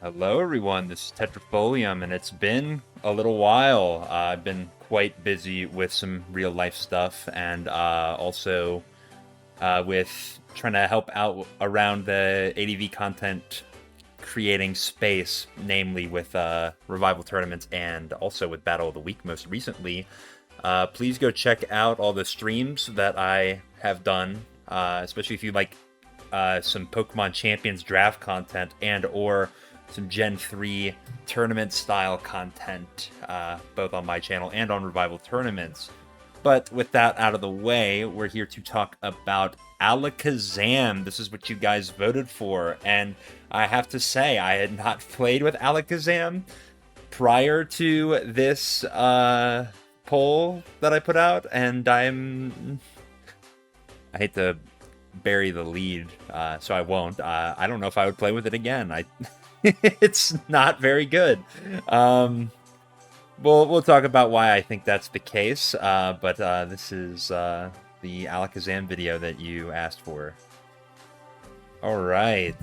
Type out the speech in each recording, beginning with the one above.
Hello, everyone. This is Tetrafolium, and it's been a little while. I've been quite busy with some real life stuff, and also with trying to help out around the ADV content creating space, namely with revival tournaments and also with Battle of the Week most recently. Please go check out all the streams that I have done, especially if you like some Pokemon Champions draft content and or some Gen 3 tournament style content, both on my channel and on Revival Tournaments. But with that out of the way, we're here to talk about Alakazam. This is what you guys voted for, and I have to say, I had not played with Alakazam prior to this poll that I put out, and I hate to bury the lead, so I won't. I don't know if I would play with it again. It's not very good. We'll talk about why I think that's the case, but this is the Alakazam video that you asked for. All right.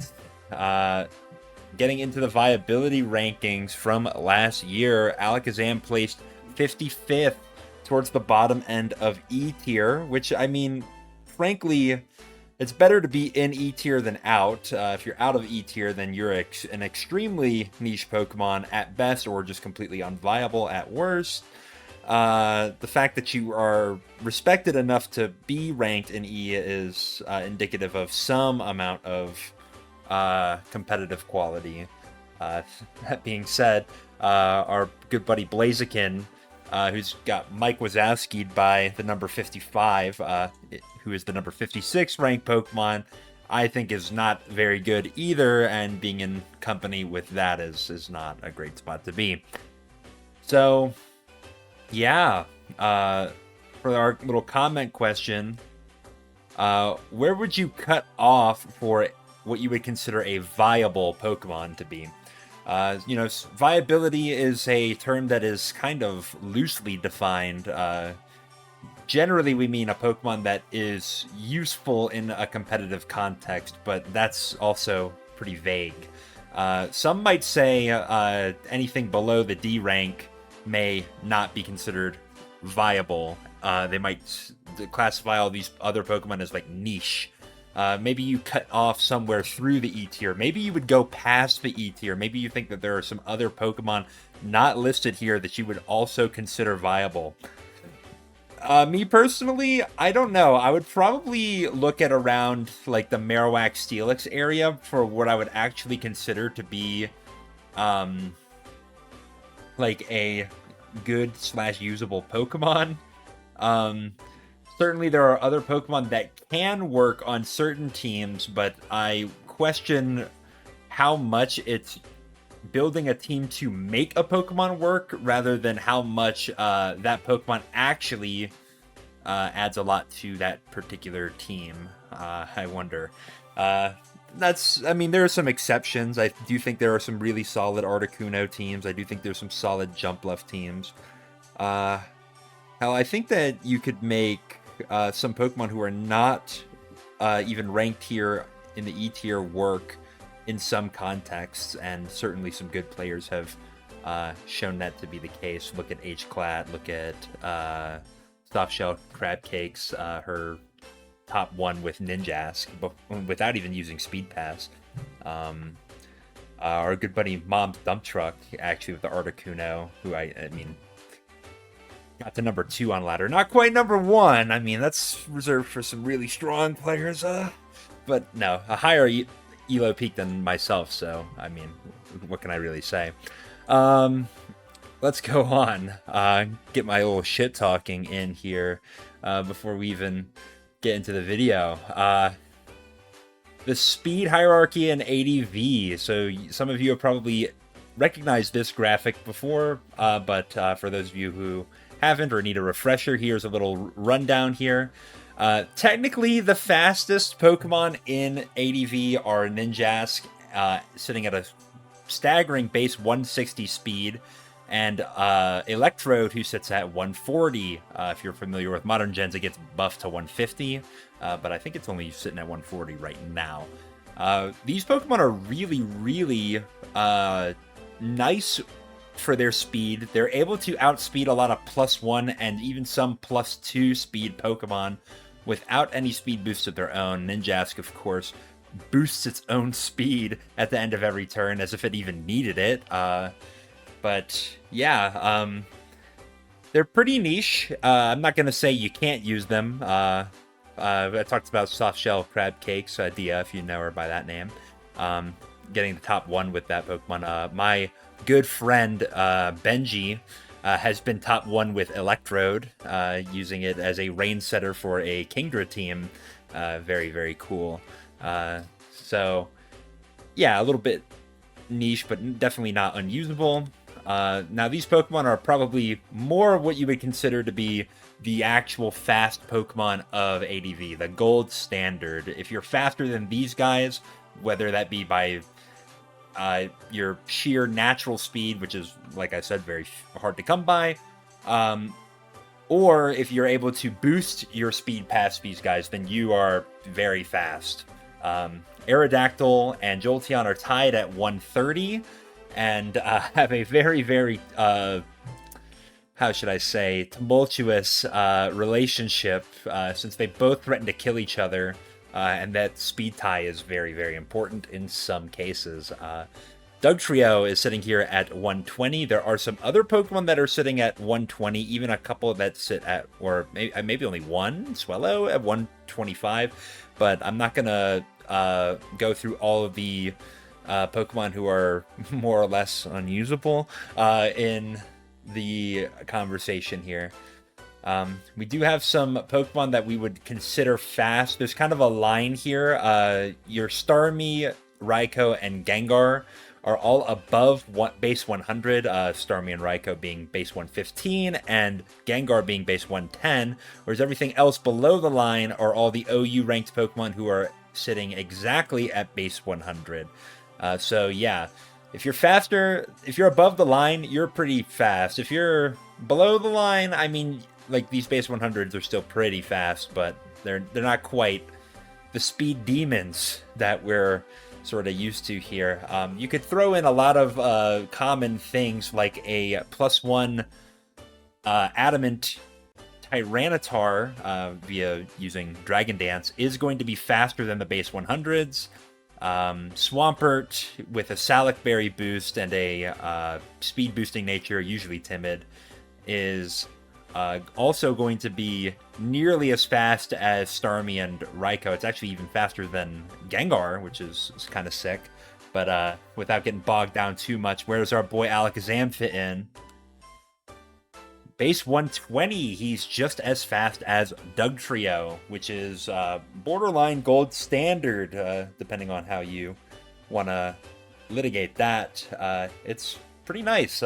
Getting into the viability rankings from last year, Alakazam placed 55th towards the bottom end of E tier, which, I mean, frankly, it's better to be in E tier than out. If you're out of E tier, then you're an extremely niche Pokemon at best, or just completely unviable at worst. The fact that you are respected enough to be ranked in E is indicative of some amount of competitive quality. That being said, our good buddy Blaziken, who's got Mike Wazowski'd by the number 55, who is the number 56 ranked Pokemon, I think is not very good either, and being in company with that is not a great spot to be. So, yeah, for our little comment question, where would you cut off for what you would consider a viable Pokemon to be? Viability is a term that is kind of loosely defined. Generally, we mean a Pokemon that is useful in a competitive context, but that's also pretty vague. Some might say anything below the D rank may not be considered viable. They might classify all these other Pokemon as like niche. Maybe you cut off somewhere through the E tier. Maybe you would go past the E tier. Maybe you think that there are some other Pokemon not listed here that you would also consider viable. Me personally, I don't know. I would probably look at around like the Marowak Steelix area for what I would actually consider to be like a good / usable Pokemon. Certainly there are other Pokemon that can work on certain teams, but I question how much it's building a team to make a Pokemon work rather than how much that Pokemon actually adds a lot to that particular team. I wonder. I mean, there are some exceptions. I do think there are some really solid Articuno teams. I do think there's some solid Jumpluff teams. Hell, I think that you could make some Pokemon who are not even ranked here in the E tier work in some contexts, and certainly some good players have shown that to be the case. Look at H-Clat, look at Softshell Crabcakes, her top one with Ninjask, without even using Speed Pass. Our good buddy Mom's Dump Truck, actually, with the Articuno, who I mean, got to number 2 on ladder. Not quite number 1. I mean, that's reserved for some really strong players. But no, a higher ELO peak than myself, so, I mean, what can I really say? Let's go on. Get my little shit talking in here before we even get into the video. The speed hierarchy in ADV. So some of you have probably recognized this graphic before, but for those of you who haven't or need a refresher, here's a little rundown here. Technically, the fastest Pokemon in ADV are Ninjask, sitting at a staggering base 160 speed, and Electrode, who sits at 140. If you're familiar with Modern Gens, it gets buffed to 150, but I think it's only sitting at 140 right now. These Pokemon are really, really nice for their speed. They're able to outspeed a lot of +1 and even some +2 speed Pokemon without any speed boosts of their own. Ninjask, of course, boosts its own speed at the end of every turn as if it even needed it. But yeah, they're pretty niche. I'm not going to say you can't use them. I talked about soft shell crab cakes, Dia, if you know her by that name. Getting the top 1 with that Pokemon. My good friend Benji has been top 1 with Electrode, using it as a rain setter for a Kingdra team. Very, very cool. So, yeah, a little bit niche, but definitely not unusable. Now, these Pokemon are probably more what you would consider to be the actual fast Pokemon of ADV, the gold standard. If you're faster than these guys, whether that be by your sheer natural speed, which is, like I said, very hard to come by, or if you're able to boost your speed past these guys, then you are very fast. Aerodactyl and Jolteon are tied at 130 and have a very, very, how should I say, tumultuous relationship, since they both threaten to kill each other. And that speed tie is very, very important in some cases. Dugtrio is sitting here at 120. There are some other Pokemon that are sitting at 120, even a couple that sit at, or maybe only one, Swellow, at 125. But I'm not going to go through all of the Pokemon who are more or less unusable in the conversation here. We do have some Pokemon that we would consider fast. There's kind of a line here. Your Starmie, Raikou, and Gengar are all above base 100. Starmie and Raikou being base 115, and Gengar being base 110. Whereas everything else below the line are all the OU ranked Pokemon who are sitting exactly at base 100. So yeah, if you're faster, if you're above the line, you're pretty fast. If you're below the line, I mean, like, these base 100s are still pretty fast, but they're not quite the speed demons that we're sort of used to here. You could throw in a lot of common things like a +1 Adamant Tyranitar via using Dragon Dance is going to be faster than the base 100s. Swampert with a Salac Berry boost and a speed boosting nature, usually timid, is also going to be nearly as fast as Starmie and Raikou. It's actually even faster than Gengar, which is kind of sick. But without getting bogged down too much, where does our boy Alakazam fit in? Base 120, he's just as fast as Dugtrio, which is borderline gold standard, depending on how you want to litigate that. It's pretty nice.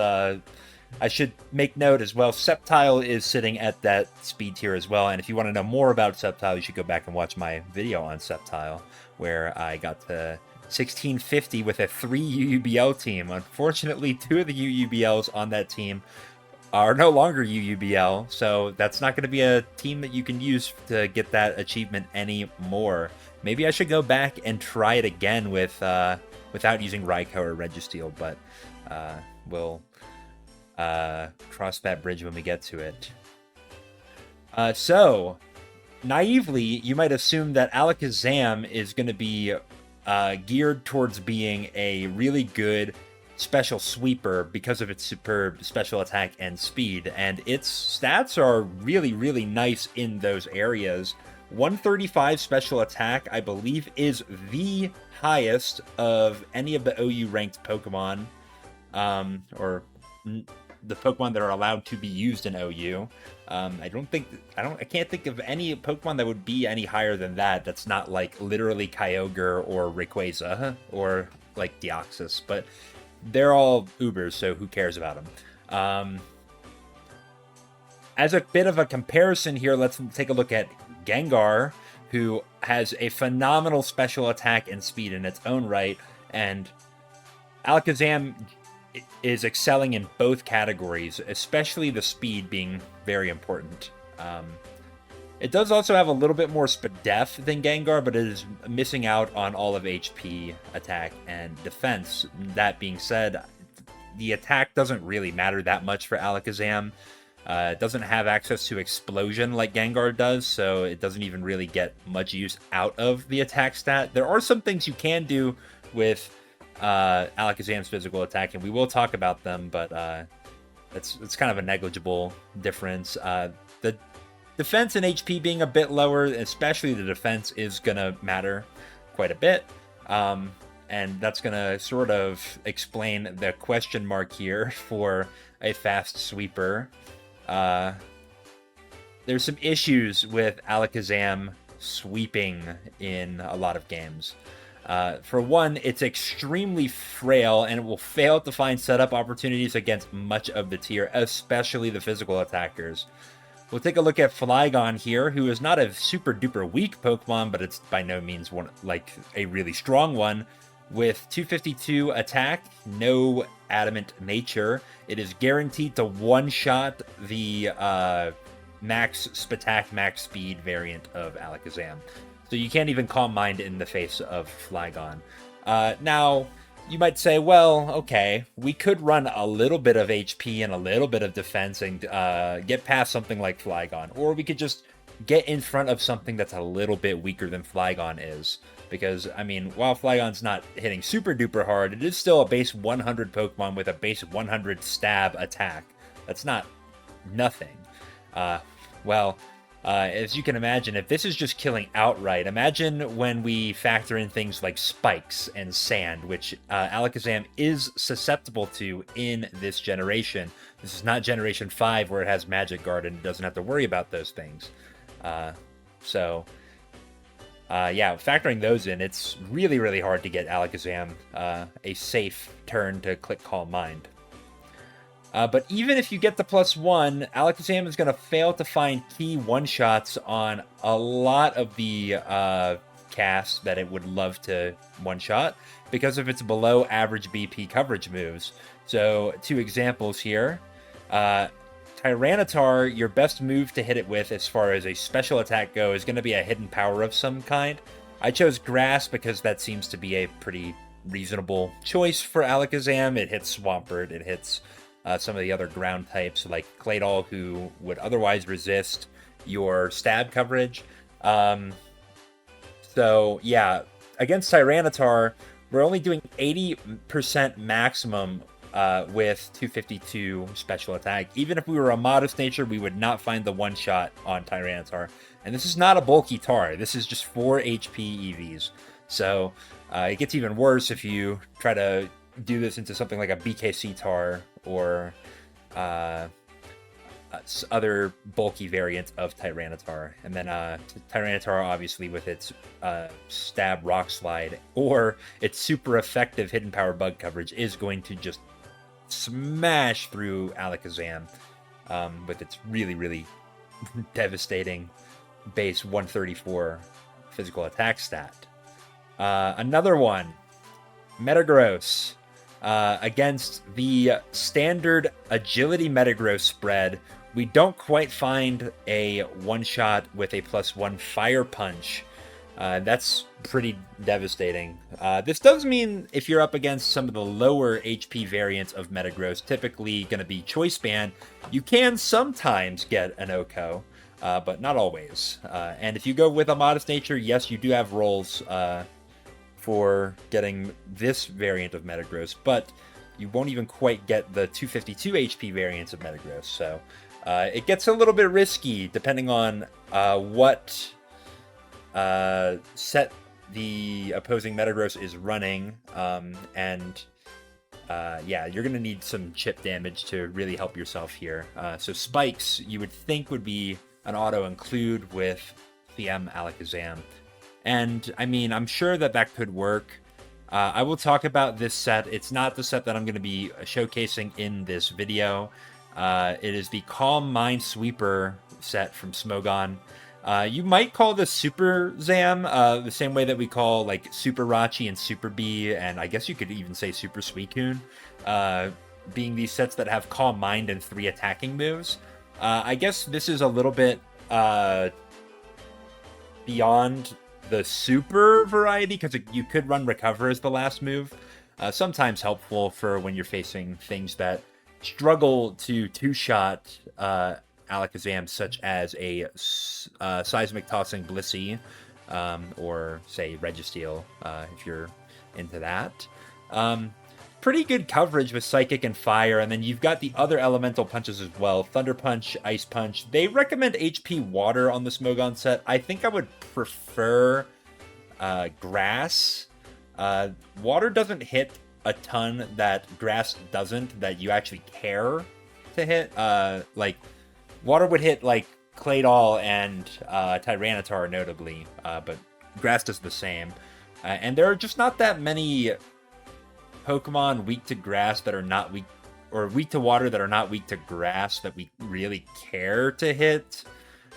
I should make note as well, Sceptile is sitting at that speed tier as well, and if you want to know more about Sceptile, you should go back and watch my video on Sceptile, where I got to 1650 with a 3 UUBL team. Unfortunately, 2 of the UUBLs on that team are no longer UUBL, so that's not going to be a team that you can use to get that achievement anymore. Maybe I should go back and try it again with without using Raikou or Registeel, but we'll cross that bridge when we get to it. So, naively, you might assume that Alakazam is going to be geared towards being a really good special sweeper because of its superb special attack and speed, and its stats are really, really nice in those areas. 135 special attack, I believe, is the highest of any of the OU ranked Pokemon, or the Pokemon that are allowed to be used in OU. I can't think of any Pokemon that would be any higher than that. That's not like literally Kyogre or Rayquaza or like Deoxys, but they're all Ubers, so who cares about them? As a bit of a comparison here, let's take a look at Gengar, who has a phenomenal special attack and speed in its own right, and Alakazam is excelling in both categories, especially the speed being very important. It does also have a little bit more def than Gengar, but it is missing out on all of HP, attack, and defense. That being said, the attack doesn't really matter that much for Alakazam. It doesn't have access to Explosion like Gengar does, so it doesn't even really get much use out of the attack stat. There are some things you can do with Alakazam's physical attack, and we will talk about them, but it's kind of a negligible difference. The defense and HP being a bit lower, especially the defense, is going to matter quite a bit. And that's going to sort of explain the question mark here for a fast sweeper. There's some issues with Alakazam sweeping in a lot of games. For one, it's extremely frail, and it will fail to find setup opportunities against much of the tier, especially the physical attackers. We'll take a look at Flygon here, who is not a super duper weak Pokemon, but it's by no means one like a really strong one. With 252 attack, no adamant nature, it is guaranteed to one-shot the max Spatak, max speed variant of Alakazam. So you can't even Calm Mind in the face of Flygon. Now, you might say, well, okay, we could run a little bit of HP and a little bit of defense and get past something like Flygon. Or we could just get in front of something that's a little bit weaker than Flygon is. Because, I mean, while Flygon's not hitting super duper hard, it is still a base 100 Pokemon with a base 100 stab attack. That's not nothing. As you can imagine, if this is just killing outright, imagine when we factor in things like spikes and sand, which Alakazam is susceptible to in this generation. This is not Generation 5 where it has Magic Guard and it doesn't have to worry about those things. Factoring those in, it's really, really hard to get Alakazam a safe turn to click Calm Mind. But even if you get the +1, Alakazam is going to fail to find key one-shots on a lot of the casts that it would love to one-shot because of its below average BP coverage moves. So, 2 examples here. Tyranitar, your best move to hit it with as far as a special attack go is going to be a hidden power of some kind. I chose Grass because that seems to be a pretty reasonable choice for Alakazam. It hits Swampert, it hits some of the other ground types like Claydol, who would otherwise resist your stab coverage. Against Tyranitar, we're only doing 80% maximum with 252 special attack. Even if we were a modest nature, we would not find the one shot on Tyranitar. And this is not a bulky tar. This is just 4 HP EVs. So it gets even worse if you try to do this into something like a BKC tar or other bulky variants of Tyranitar. And then Tyranitar, obviously, with its stab rock slide or its super effective hidden power bug coverage, is going to just smash through Alakazam with its really, really devastating base 134 physical attack stat. Another one, Metagross. Against the standard agility Metagross spread, we don't quite find a one-shot with a +1 Fire Punch. That's pretty devastating. This does mean if you're up against some of the lower HP variants of Metagross, typically going to be Choice Band, you can sometimes get an OHKO, but not always. And if you go with a modest nature, yes, you do have rolls for getting this variant of Metagross, but you won't even quite get the 252 HP variants of Metagross. So it gets a little bit risky depending on what set the opposing Metagross is running. You're going to need some chip damage to really help yourself here. So Spikes, you would think, would be an auto-include with CM Alakazam. And, I mean, I'm sure that could work. I will talk about this set. It's not the set that I'm going to be showcasing in this video. It is the Calm Mind Sweeper set from Smogon. You might call this Super Zam, the same way that we call, like, Super Rachi and Super Bee, and I guess you could even say Super Suicune, being these sets that have Calm Mind and 3 attacking moves. I guess this is a little bit beyond the super variety, because you could run Recover as the last move. Sometimes helpful for when you're facing things that struggle to two-shot Alakazam, such as a Seismic Tossing Blissey, or say Registeel, if you're into that. Pretty good coverage with Psychic and Fire, and then you've got the other elemental punches as well. Thunder Punch, Ice Punch. They recommend HP Water on the Smogon set. I think I would prefer Grass. Water doesn't hit a ton that Grass doesn't, that you actually care to hit. Like, Water would hit, like, Claydol and Tyranitar, notably, but Grass does the same. And there are just not that many Pokemon weak to grass that are not weak, or weak to water that are not weak to grass, that we really care to hit.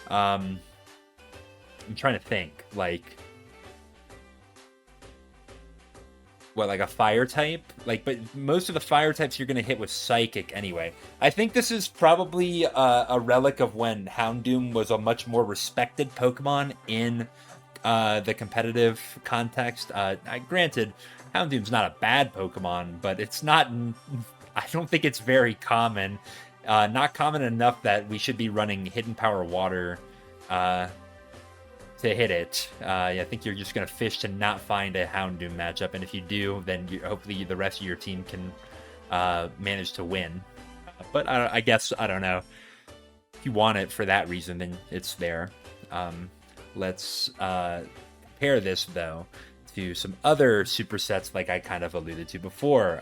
I'm trying to think, like what, like a fire type? Like, but most of the fire types you're going to hit with Psychic anyway. I think this is probably a relic of when Houndoom was a much more respected Pokemon in the competitive context. Granted, Houndoom's not a bad Pokemon, but it's not, I don't think it's very common. Not common enough that we should be running Hidden Power Water to hit it. I think you're just going to fish to not find a Houndoom matchup, and if you do, then hopefully the rest of your team can manage to win. But I guess, I don't know. If you want it for that reason, then it's there. Let's compare this, though, to some other supersets like I kind of alluded to before.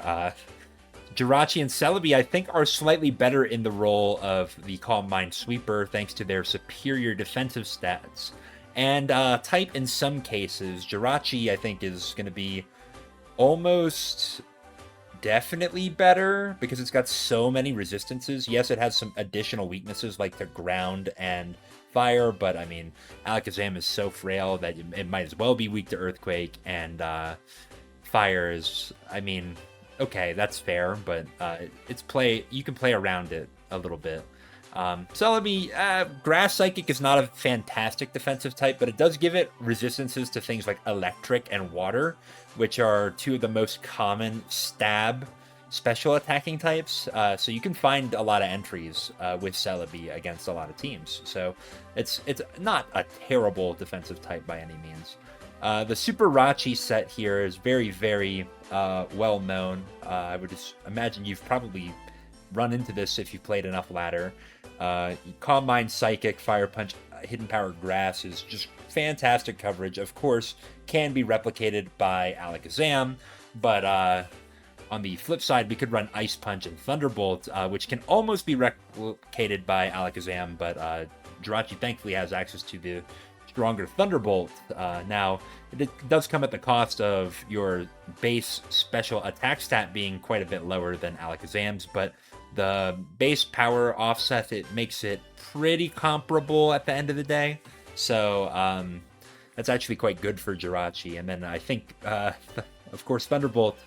Jirachi and Celebi, I think, are slightly better in the role of the Calm Mind Sweeper thanks to their superior defensive stats. And type in some cases, Jirachi, I think, is going to be almost definitely better because it's got so many resistances. Yes, it has some additional weaknesses like the ground and fire, but I mean, Alakazam is so frail that it might as well be weak to Earthquake, and fire is, I mean, okay, that's fair, but you can play around it a little bit. Celebi, Grass Psychic is not a fantastic defensive type, but it does give it resistances to things like Electric and Water, which are two of the most common stab special attacking types. So you can find a lot of entries with Celebi against a lot of teams. So it's not a terrible defensive type by any means. The Super Rachi set here is very, very well known. I would just imagine you've probably run into this if you've played enough ladder. Calm Mind, Psychic, Fire Punch, Hidden Power, Grass is just fantastic coverage. Of course, can be replicated by Alakazam, but on the flip side, we could run Ice Punch and Thunderbolt, which can almost be replicated by Alakazam, but Jirachi thankfully has access to the stronger Thunderbolt. Now, it does come at the cost of your base special attack stat being quite a bit lower than Alakazam's, but the base power offset, it makes it pretty comparable at the end of the day. So that's actually quite good for Jirachi. And then I think, of course, Thunderbolt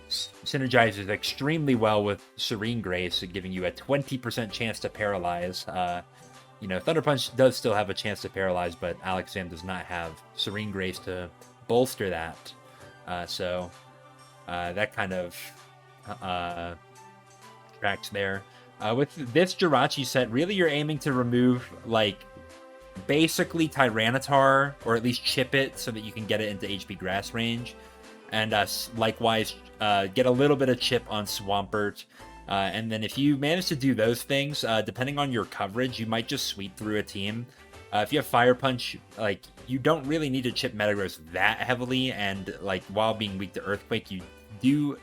synergizes extremely well with Serene Grace, giving you a 20% chance to paralyze. Thunder Punch does still have a chance to paralyze, but Alakazam does not have Serene Grace to bolster that. So that kind of tracks there. With this Jirachi set, really you're aiming to remove, like, basically Tyranitar, or at least chip it so that you can get it into HP Grass range. And likewise, get a little bit of chip on Swampert. And then if you manage to do those things, depending on your coverage, you might just sweep through a team. If you have Fire Punch, like, you don't really need to chip Metagross that heavily, and like while being weak to Earthquake, you do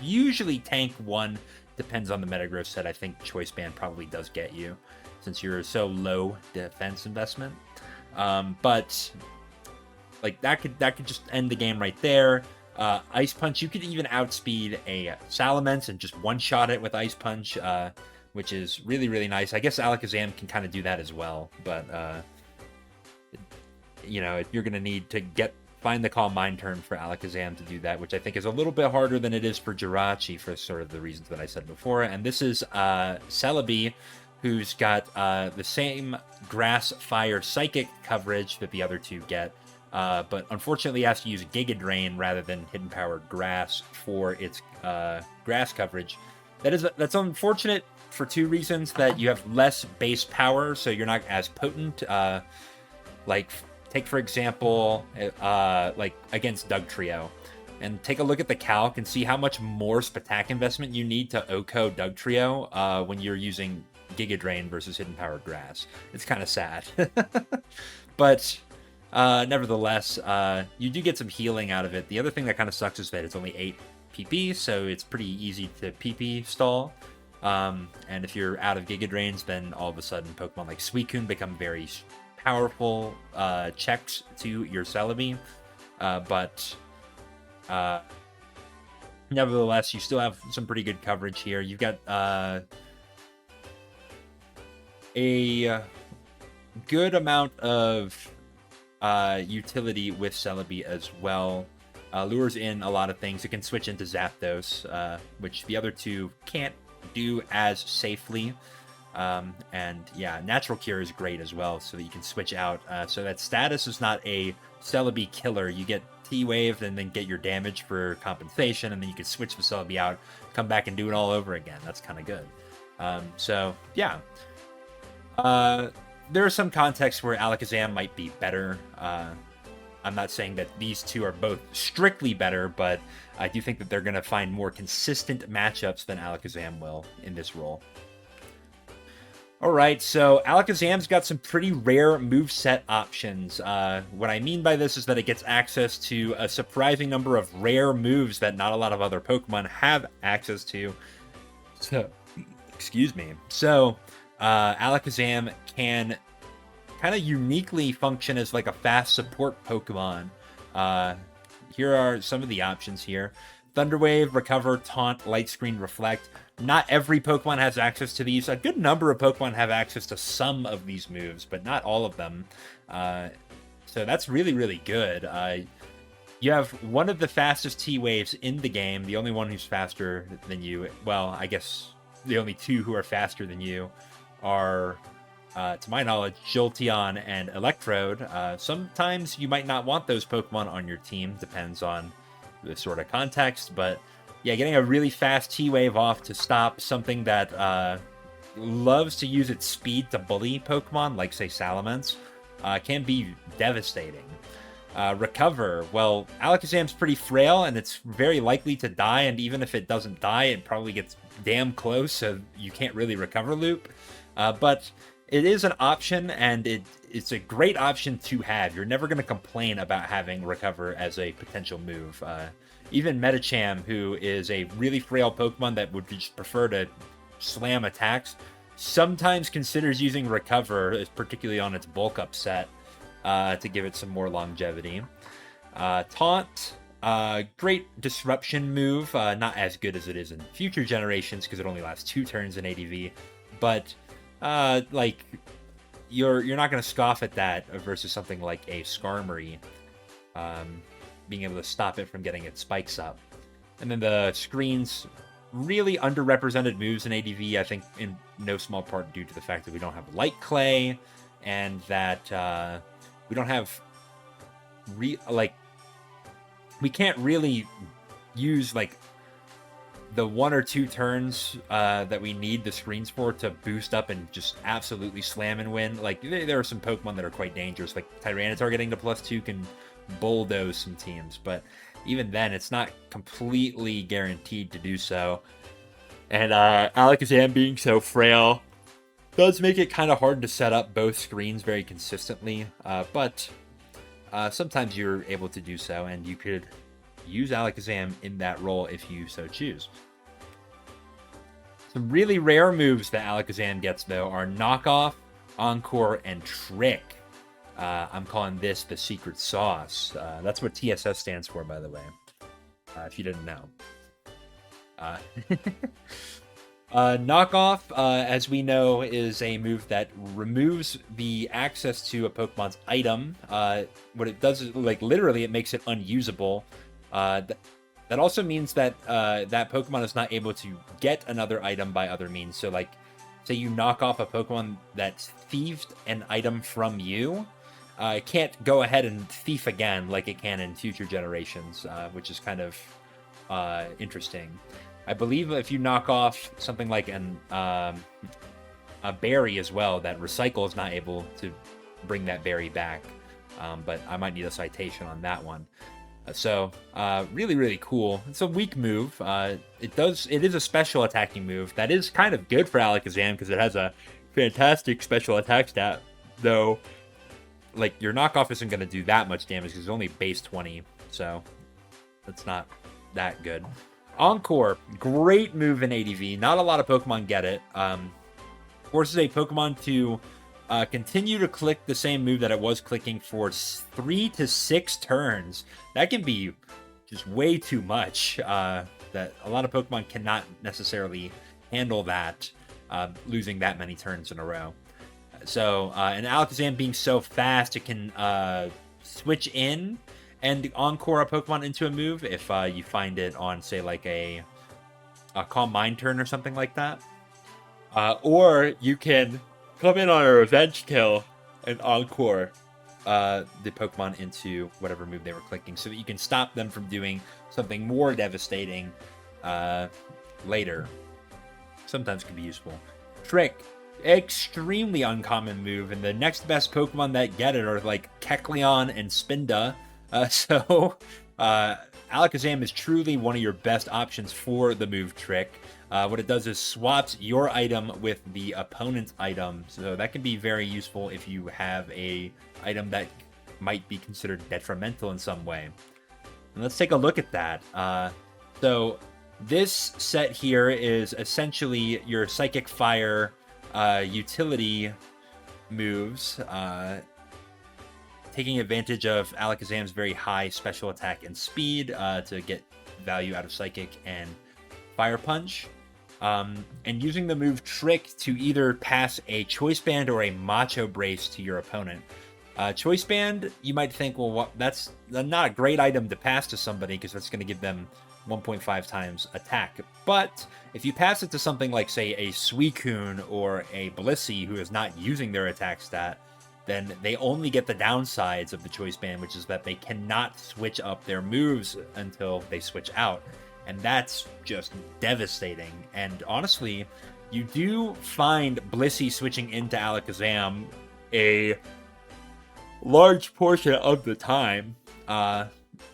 usually tank one. Depends on the Metagross set. I think Choice Band probably does get you, since you're so low defense investment. But like that could just end the game right there. Ice Punch, you could even outspeed a Salamence and just one-shot it with Ice Punch, which is really, really nice. I guess Alakazam can kind of do that as well, but you're going to need to find the Calm Mind turn for Alakazam to do that, which I think is a little bit harder than it is for Jirachi for sort of the reasons that I said before. And this is Celebi, who's got the same grass, fire, psychic coverage that the other two get, but unfortunately has to use Giga Drain rather than Hidden Power Grass for its grass coverage. That's unfortunate for two reasons: that you have less base power, so you're not as potent. Like, take for example, like against Dugtrio, and take a look at the calc and see how much more attack investment you need to OHKO Dugtrio when you're using Giga Drain versus Hidden Power Grass. It's kind of sad. But nevertheless, you do get some healing out of it. The other thing that kind of sucks is that it's only 8 PP, so it's pretty easy to PP stall. And if you're out of Giga Drains, then all of a sudden Pokemon like Suicune become very powerful checks to your Celebi. But nevertheless, you still have some pretty good coverage here. You've got a good amount of utility with Celebi as well. Lures in a lot of things. It can switch into Zapdos, which the other two can't do as safely. And yeah, Natural Cure is great as well, so that you can switch out. So that status is not a Celebi killer. You get T-Wave and then get your damage for compensation, and then you can switch the Celebi out, come back and do it all over again. That's kind of good. So yeah. There are some contexts where Alakazam might be better. I'm not saying that these two are both strictly better, but I do think that they're going to find more consistent matchups than Alakazam will in this role. Alright, so Alakazam's got some pretty rare moveset options. What I mean by this is that it gets access to a surprising number of rare moves that not a lot of other Pokemon have access to. So, excuse me. So, Alakazam can kind of uniquely function as like a fast support Pokemon. Here are some of the options here. Thunder Wave, Recover, Taunt, Light Screen, Reflect. Not every Pokemon has access to these. A good number of Pokemon have access to some of these moves, but not all of them. So that's really, really good. You have one of the fastest T-Waves in the game, the only one who's faster than you. Well, I guess the only two who are faster than you are, to my knowledge, Jolteon and Electrode. Sometimes you might not want those Pokemon on your team, depends on the sort of context, but yeah, getting a really fast T-Wave off to stop something that loves to use its speed to bully Pokemon, like, say, Salamence, can be devastating. Recover, well, Alakazam's pretty frail, and it's very likely to die, and even if it doesn't die, it probably gets damn close, so you can't really recover loop. But it is an option, and it's a great option to have. You're never going to complain about having Recover as a potential move. Even Metacham, who is a really frail Pokemon that would just prefer to slam attacks, sometimes considers using Recover, particularly on its bulk up set, to give it some more longevity. Taunt, great disruption move, not as good as it is in future generations because it only lasts 2 turns in ADV, but like, you're not going to scoff at that versus something like a Skarmory, being able to stop it from getting its spikes up. And then the screens, really underrepresented moves in ADV, I think in no small part due to the fact that we don't have Light Clay, and that we don't have we can't really use like the 1 or 2 turns that we need the screens for to boost up and just absolutely slam and win. Like, there are some Pokemon that are quite dangerous, like Tyranitar getting to +2 can bulldoze some teams, but even then it's not completely guaranteed to do so. And Alakazam being so frail does make it kind of hard to set up both screens very consistently, but sometimes you're able to do so, and you could use Alakazam in that role if you so choose. Some really rare moves that Alakazam gets, though, are Knockoff, Encore, and Trick. I'm calling this the secret sauce. That's what TSS stands for, by the way, if you didn't know. Knockoff, as we know, is a move that removes the access to a Pokemon's item. What it does is, like, literally, it makes it unusable. That also means that that Pokemon is not able to get another item by other means. So, like, say you knock off a Pokemon that's thieved an item from you, it can't go ahead and thief again like it can in future generations, which is kind of interesting. I believe if you knock off something like a berry as well, that Recycle is not able to bring that berry back. But I might need a citation on that one. So really, really cool. It's a weak move. It is a special attacking move that is kind of good for Alakazam because it has a fantastic special attack stat. Though, like, your knockoff isn't going to do that much damage because it's only base 20, so that's not that good. Encore, great move in ADV. Not a lot of Pokemon get it. Forces a Pokemon to continue to click the same move that it was clicking for 3 to 6 turns. That can be just way too much. That a lot of Pokemon cannot necessarily handle that, losing that many turns in a row. So, and Alakazam being so fast, it can switch in and encore a Pokemon into a move if you find it on, say, like a Calm Mind turn or something like that. Or you can come in on a revenge kill and encore the Pokemon into whatever move they were clicking so that you can stop them from doing something more devastating later. Sometimes can be useful. Trick, extremely uncommon move, and the next best Pokemon that get it are like Kecleon and Spinda. So Alakazam is truly one of your best options for the move Trick. What it does is swaps your item with the opponent's item, so that can be very useful if you have a item that might be considered detrimental in some way. And let's take a look at that. So this set here is essentially your Psychic Fire utility moves, taking advantage of Alakazam's very high special attack and speed to get value out of Psychic and Fire Punch. And using the move Trick to either pass a Choice Band or a Macho Brace to your opponent. Choice Band, you might think, well, that's not a great item to pass to somebody because that's going to give them 1.5 times attack. But if you pass it to something like, say, a Suicune or a Blissey who is not using their attack stat, then they only get the downsides of the Choice Band, which is that they cannot switch up their moves until they switch out. And that's just devastating. And honestly, you do find Blissey switching into Alakazam a large portion of the time,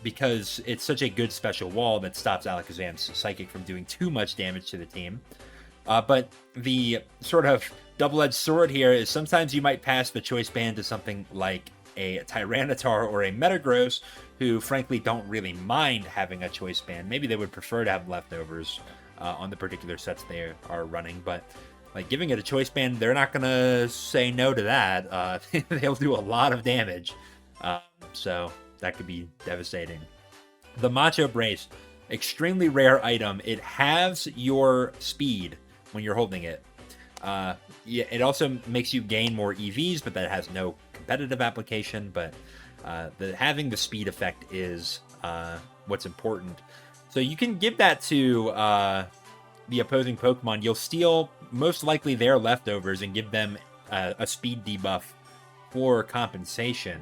because it's such a good special wall that stops Alakazam's Psychic from doing too much damage to the team. But the sort of double-edged sword here is sometimes you might pass the Choice Band to something like a Tyranitar or a Metagross, who frankly don't really mind having a Choice Band. Maybe they would prefer to have leftovers on the particular sets they are running, but like giving it a Choice Band, they're not going to say no to that. They'll do a lot of damage, so that could be devastating. The Macho Brace, extremely rare item. It halves your speed when you're holding it. Yeah, it also makes you gain more EVs, but that has no competitive application. But having the speed effect is what's important. So you can give that to the opposing Pokemon. You'll steal most likely their leftovers and give them a speed debuff for compensation.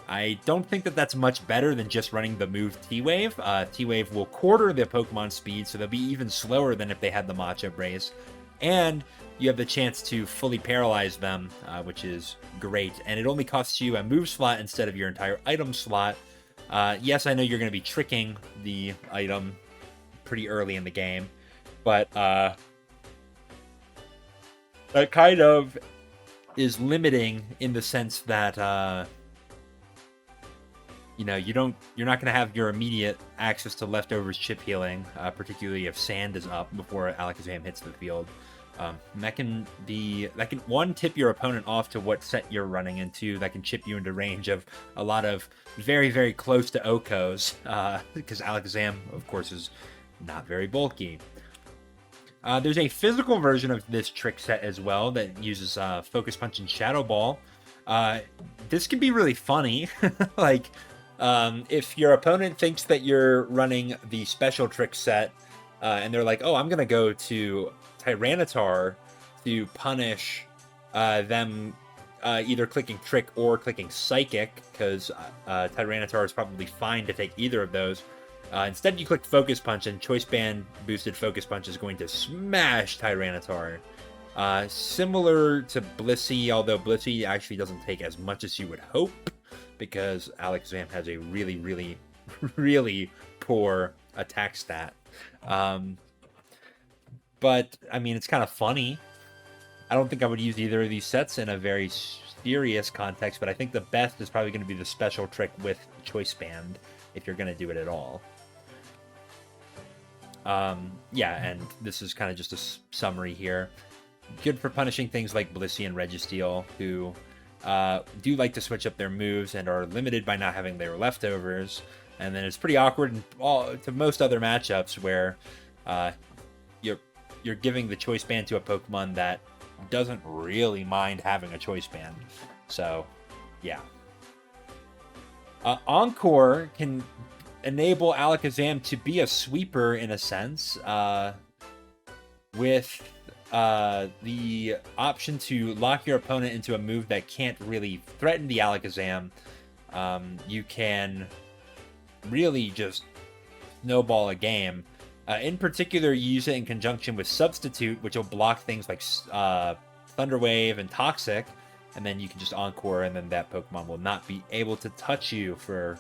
I don't think that that's much better than just running the move T-Wave. T-Wave will quarter the Pokemon speed, so they'll be even slower than if they had the Macho Brace. And you have the chance to fully paralyze them, which is great. And it only costs you a move slot instead of your entire item slot. Yes, I know you're going to be tricking the item pretty early in the game, but that kind of is limiting in the sense that you know, you're not going to have your immediate access to leftovers chip healing, particularly if sand is up before Alakazam hits the field. That can one, tip your opponent off to what set you're running into. That can chip you into range of a lot of very, very close to Okos, because Alakazam, of course, is not very bulky. There's a physical version of this trick set as well that uses Focus Punch and Shadow Ball. This can be really funny. Like, if your opponent thinks that you're running the special trick set, and they're like, oh, I'm going to go to Tyranitar to punish them either clicking Trick or clicking Psychic, because Tyranitar is probably fine to take either of those. Instead, you click Focus Punch, and Choice Band boosted Focus Punch is going to smash Tyranitar. Similar to Blissey, although Blissey actually doesn't take as much as you would hope, because Alakazam has a really, really, really poor attack stat. But, I mean, it's kind of funny. I don't think I would use either of these sets in a very serious context, but I think the best is probably going to be the special trick with Choice Band, if you're going to do it at all. Yeah, and this is kind of just a summary here. Good for punishing things like Blissey and Registeel, who do like to switch up their moves and are limited by not having their leftovers. And then it's pretty awkward to most other matchups where you're giving the Choice Band to a Pokemon that doesn't really mind having a Choice Band. So, yeah. Encore can enable Alakazam to be a sweeper in a sense, with the option to lock your opponent into a move that can't really threaten the Alakazam. You can really just snowball a game. In particular, you use it in conjunction with Substitute, which will block things like Thunder Wave and Toxic, and then you can just Encore, and then that Pokemon will not be able to touch you for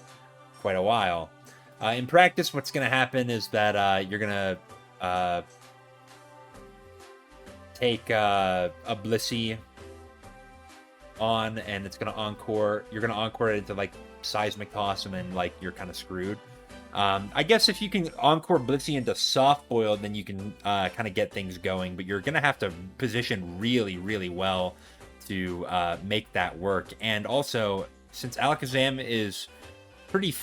quite a while. In practice, what's going to happen is that you're going to take a Blissey on, and it's going to Encore. You're going to Encore it into like Seismic Toss, and then like you're kind of screwed. I guess if you can Encore Blissey into Soft Boiled, then you can kind of get things going, but you're going to have to position really, really well to make that work. And also, since Alakazam is pretty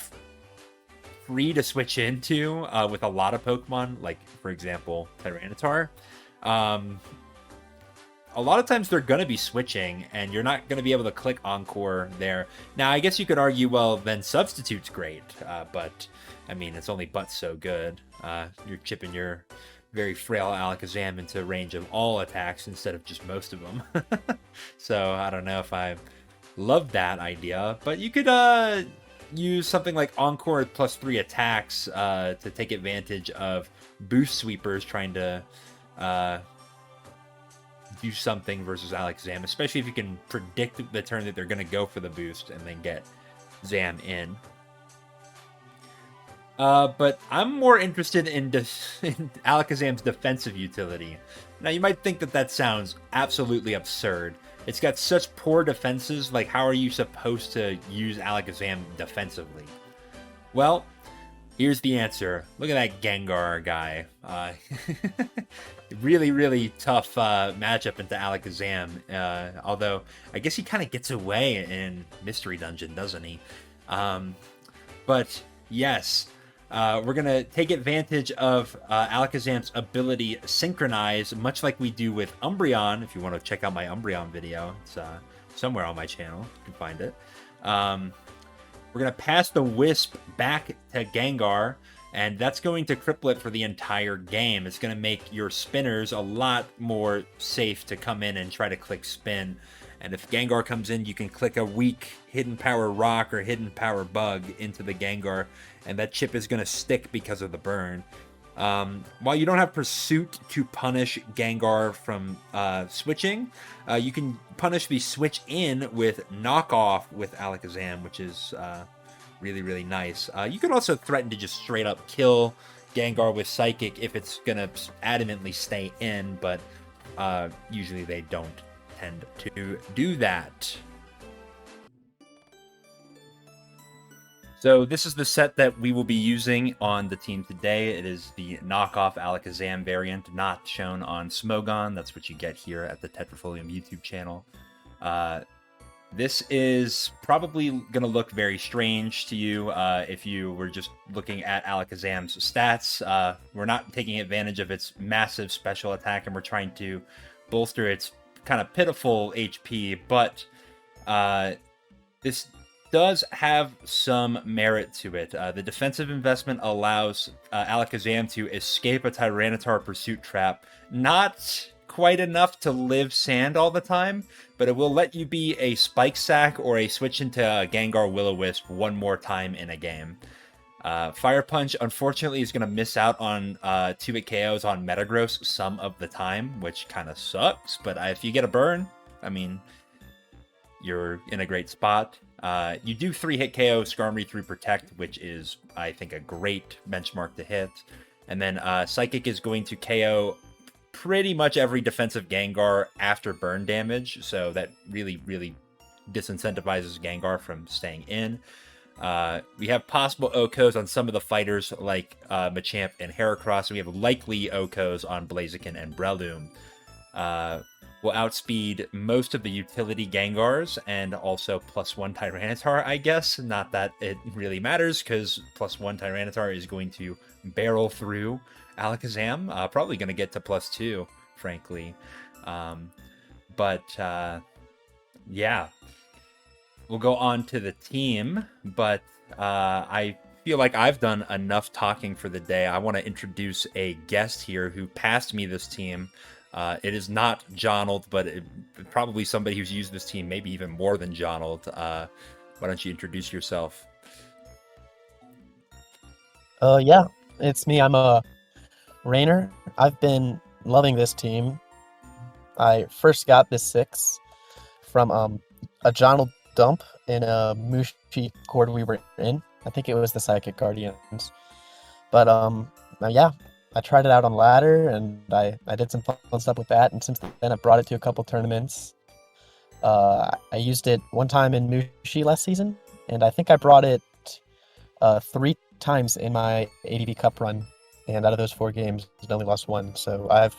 free to switch into with a lot of Pokemon, like, for example, Tyranitar, a lot of times they're going to be switching, and you're not going to be able to click Encore there. Now, I guess you could argue, well, then Substitute's great, but, I mean, it's only but so good. You're chipping your very frail Alakazam into range of all attacks instead of just most of them. So, I don't know if I love that idea, but you could use something like Encore plus 3 attacks to take advantage of boost sweepers trying to do something versus Alakazam, especially if you can predict the turn that they're going to go for the boost and then get Zam in. But I'm more interested in Alakazam's defensive utility. Now, you might think that sounds absolutely absurd. It's got such poor defenses, like how are you supposed to use Alakazam defensively? Well, here's the answer. Look at that Gengar guy. Really, really tough matchup into Alakazam. Although, I guess he kind of gets away in Mystery Dungeon, doesn't he? But, yes. We're going to take advantage of Alakazam's ability Synchronize, much like we do with Umbreon. If you want to check out my Umbreon video, it's somewhere on my channel. You can find it. We're going to pass the Wisp back to Gengar, and that's going to cripple it for the entire game. It's going to make your spinners a lot more safe to come in and try to click spin. And if Gengar comes in, you can click a weak Hidden Power Rock or Hidden Power Bug into the Gengar, and that chip is going to stick because of the burn. While you don't have Pursuit to punish Gengar from switching, you can punish the switch in with Knockoff with Alakazam, which is really, really nice. You can also threaten to just straight up kill Gengar with Psychic if it's going to adamantly stay in, but usually they don't tend to do that. So this is the set that we will be using on the team today. It is the knockoff Alakazam variant, not shown on Smogon. That's what you get here at the Tetrafolium YouTube channel. This is probably going to look very strange to you if you were just looking at Alakazam's stats. We're not taking advantage of its massive special attack, and we're trying to bolster its kind of pitiful HP, but this does have some merit to it. The defensive investment allows Alakazam to escape a Tyranitar pursuit trap, not quite enough to live sand all the time, but it will let you be a Spike Sack or a switch into a Gengar Will-O-Wisp one more time in a game. Fire Punch, unfortunately, is going to miss out on 2-hit KOs on Metagross some of the time, which kind of sucks, but if you get a burn, I mean, you're in a great spot. You do 3-hit KO Skarmory through Protect, which is, I think, a great benchmark to hit. And then Psychic is going to KO pretty much every defensive Gengar after burn damage, so that really, really disincentivizes Gengar from staying in. We have possible OHKOs on some of the fighters like Machamp and Heracross. We have likely OHKOs on Blaziken and Breloom. Will outspeed most of the utility Gengars and also +1 Tyranitar, I guess. Not that it really matters, because +1 Tyranitar is going to barrel through Alakazam. Probably going to get to +2, frankly. Yeah. We'll go on to the team, but I feel like I've done enough talking for the day. I want to introduce a guest here who passed me this team. It is not Jonald, but probably somebody who's used this team maybe even more than Jonald. Why don't you introduce yourself? Yeah, it's me. I'm a Rainer. I've been loving this team. I first got this 6 from a Jonald dump in a Mushi cord we were in. I think it was the Psychic Guardians. But yeah, I tried it out on ladder, and I did some fun stuff with that, and since then I brought it to a couple tournaments. I used it one time in Mushi last season, and I think I brought it 3 times in my ADV Cup run, and out of those 4 games, I only lost 1. So I have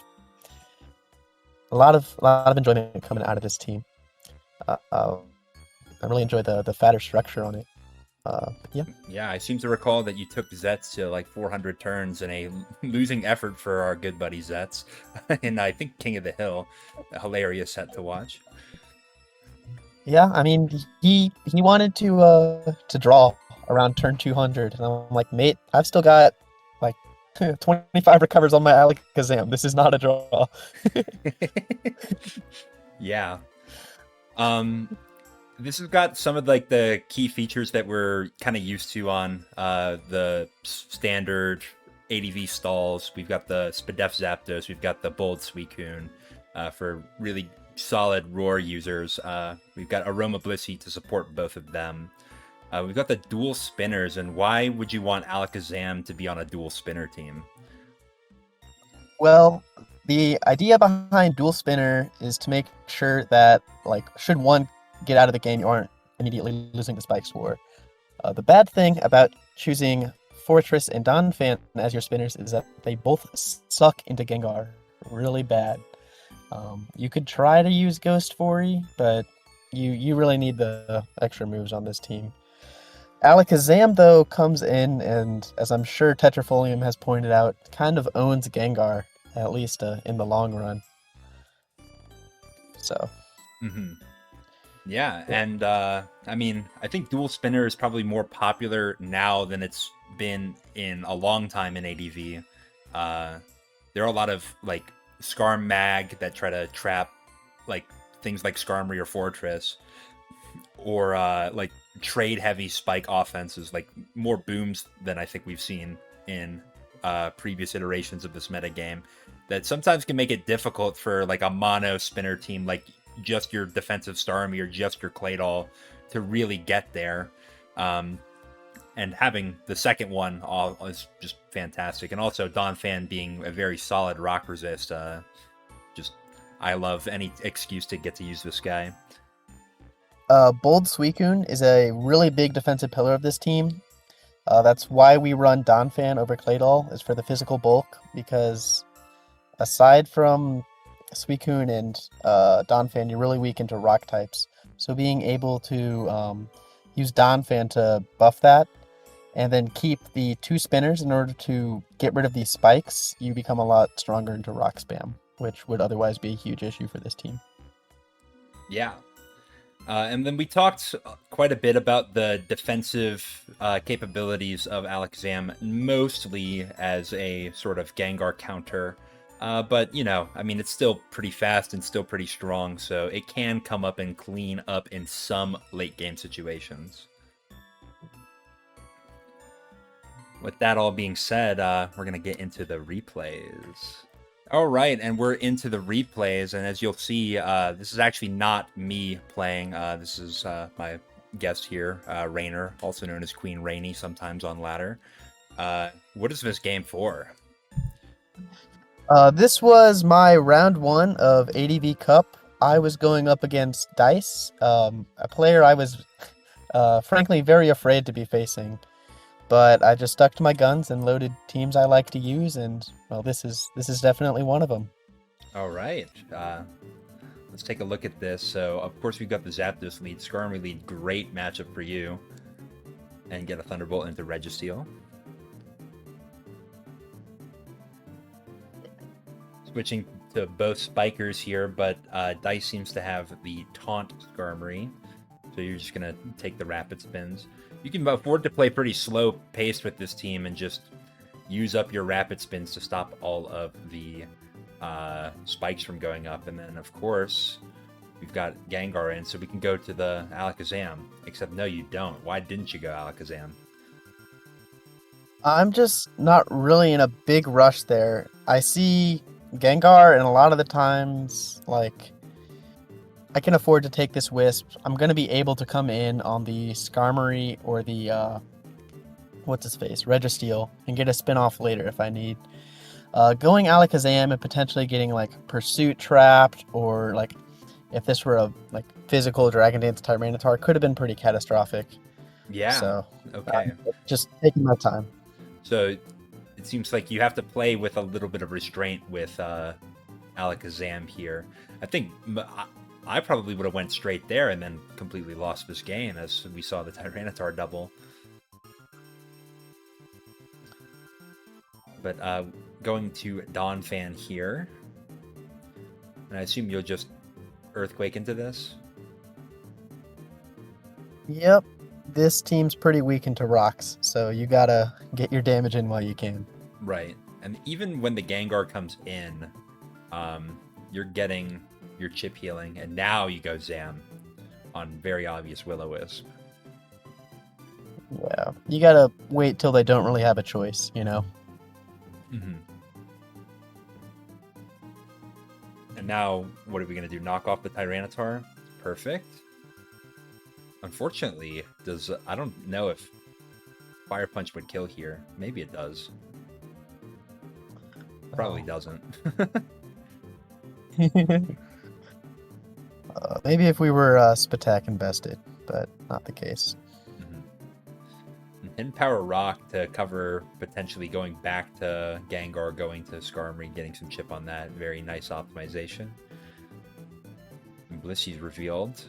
a lot of enjoyment coming out of this team. I really enjoy the fatter structure on it. Yeah. Yeah, I seem to recall that you took Zets to like 400 turns in a losing effort for our good buddy Zets. And I think King of the Hill, a hilarious set to watch. Yeah, I mean, he wanted to draw around turn 200, and I'm like, mate, I've still got like 25 recovers on my Alakazam. This is not a draw. Yeah. This has got some of like the key features that we're kind of used to on the standard ADV stalls. We've got the Spadef Zapdos, we've got the Bold Suicune for really solid Roar users. We've got Aroma Blissey to support both of them. We've got the dual spinners, and why would you want Alakazam to be on a dual spinner team? Well, the idea behind dual spinner is to make sure that, like, should one get out of the game, you aren't immediately losing the Spike Spore. The bad thing about choosing Fortress and Donphan as your spinners is that they both suck into Gengar really bad. You could try to use Ghost Fori, but you really need the extra moves on this team. Alakazam, though, comes in and, as I'm sure Tetrafolium has pointed out, kind of owns Gengar, at least in the long run. So. Mm-hmm. Yeah, and I mean, I think dual spinner is probably more popular now than it's been in a long time in ADV. There are a lot of like Skarm Mag that try to trap like things like Skarmory or Fortress, or like trade heavy spike offenses, like more booms than I think we've seen in previous iterations of this metagame. That sometimes can make it difficult for like a mono spinner team, like just your defensive Starmie or just your Claydol to really get there. And having the second one is just fantastic. And also Donphan being a very solid rock resist. I love any excuse to get to use this guy. Bold Suicune is a really big defensive pillar of this team. That's why we run Donphan over Claydol, is for the physical bulk, because aside from Suicune and Donphan, you're really weak into rock types. So being able to use Donphan to buff that, and then keep the 2 spinners in order to get rid of these spikes, you become a lot stronger into rock spam, which would otherwise be a huge issue for this team. Yeah. And then we talked quite a bit about the defensive capabilities of Alakazam, mostly as a sort of Gengar counter. But, you know, I mean, it's still pretty fast and still pretty strong, so it can come up and clean up in some late game situations. With that all being said, we're going to get into the replays. All right, and we're into the replays, and as you'll see, this is actually not me playing. This is my guest here, Rainer, also known as Queen Rainy, sometimes on ladder. What is this game for? This was my round 1 of ADV Cup. I was going up against Dice, a player I was frankly very afraid to be facing. But I just stuck to my guns and loaded teams I like to use, and well, this is definitely one of them. All right, let's take a look at this. So, of course, we've got the Zapdos lead, Skarmory lead, great matchup for you, and get a Thunderbolt into Registeel. Switching to both Spikers here, but Dice seems to have the Taunt Skarmory, so you're just gonna take the Rapid Spins. You can afford to play pretty slow paced with this team and just use up your Rapid Spins to stop all of the spikes from going up. And then, of course, we've got Gengar in, so we can go to the Alakazam. Except, no, you don't. Why didn't you go Alakazam? I'm just not really in a big rush there. I see Gengar, and a lot of the times, like, I can afford to take this Wisp. I'm going to be able to come in on the Skarmory or the, what's-his-face, Registeel, and get a spin-off later if I need. Going Alakazam and potentially getting, like, Pursuit trapped, or, like, if this were a, like, physical Dragon Dance Tyranitar, could have been pretty catastrophic. Yeah, so, okay. Just taking my time. So, it seems like you have to play with a little bit of restraint with Alakazam here. I think I probably would have went straight there and then completely lost this game, as we saw the Tyranitar double. But going to Donphan here, and I assume you'll just Earthquake into this? Yep, this team's pretty weak into rocks, so you gotta get your damage in while you can. Right, and even when the Gengar comes in, you're getting your chip healing, and now you go Zam on very obvious Will-O-Wisp. Yeah, you gotta wait till they don't really have a choice, you know? Mm-hmm. And now, what are we going to do? Knock off the Tyranitar? Perfect. Unfortunately, I don't know if Fire Punch would kill here. Maybe it does. Probably doesn't. Maybe if we were Spatak invested, but not the case. And Power Rock to cover potentially going back to Gengar, going to Skarmory, getting some chip on that. Very nice optimization. And Blissey's revealed.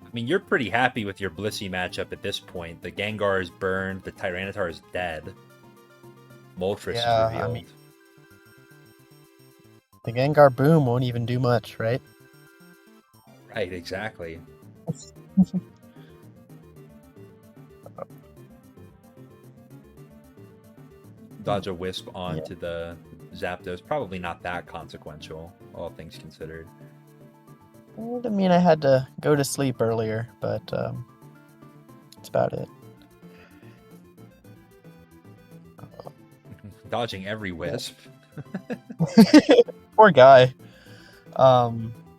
I mean, you're pretty happy with your Blissey matchup at this point. The Gengar is burned, the Tyranitar is dead. Moltres is revealed. I mean, the Gengar Boom won't even do much, right? Right, exactly. Dodge a Wisp onto the Zapdos. Probably not that consequential, all things considered. I mean, I had to go to sleep earlier, but that's about it. Dodging every Wisp. Poor guy.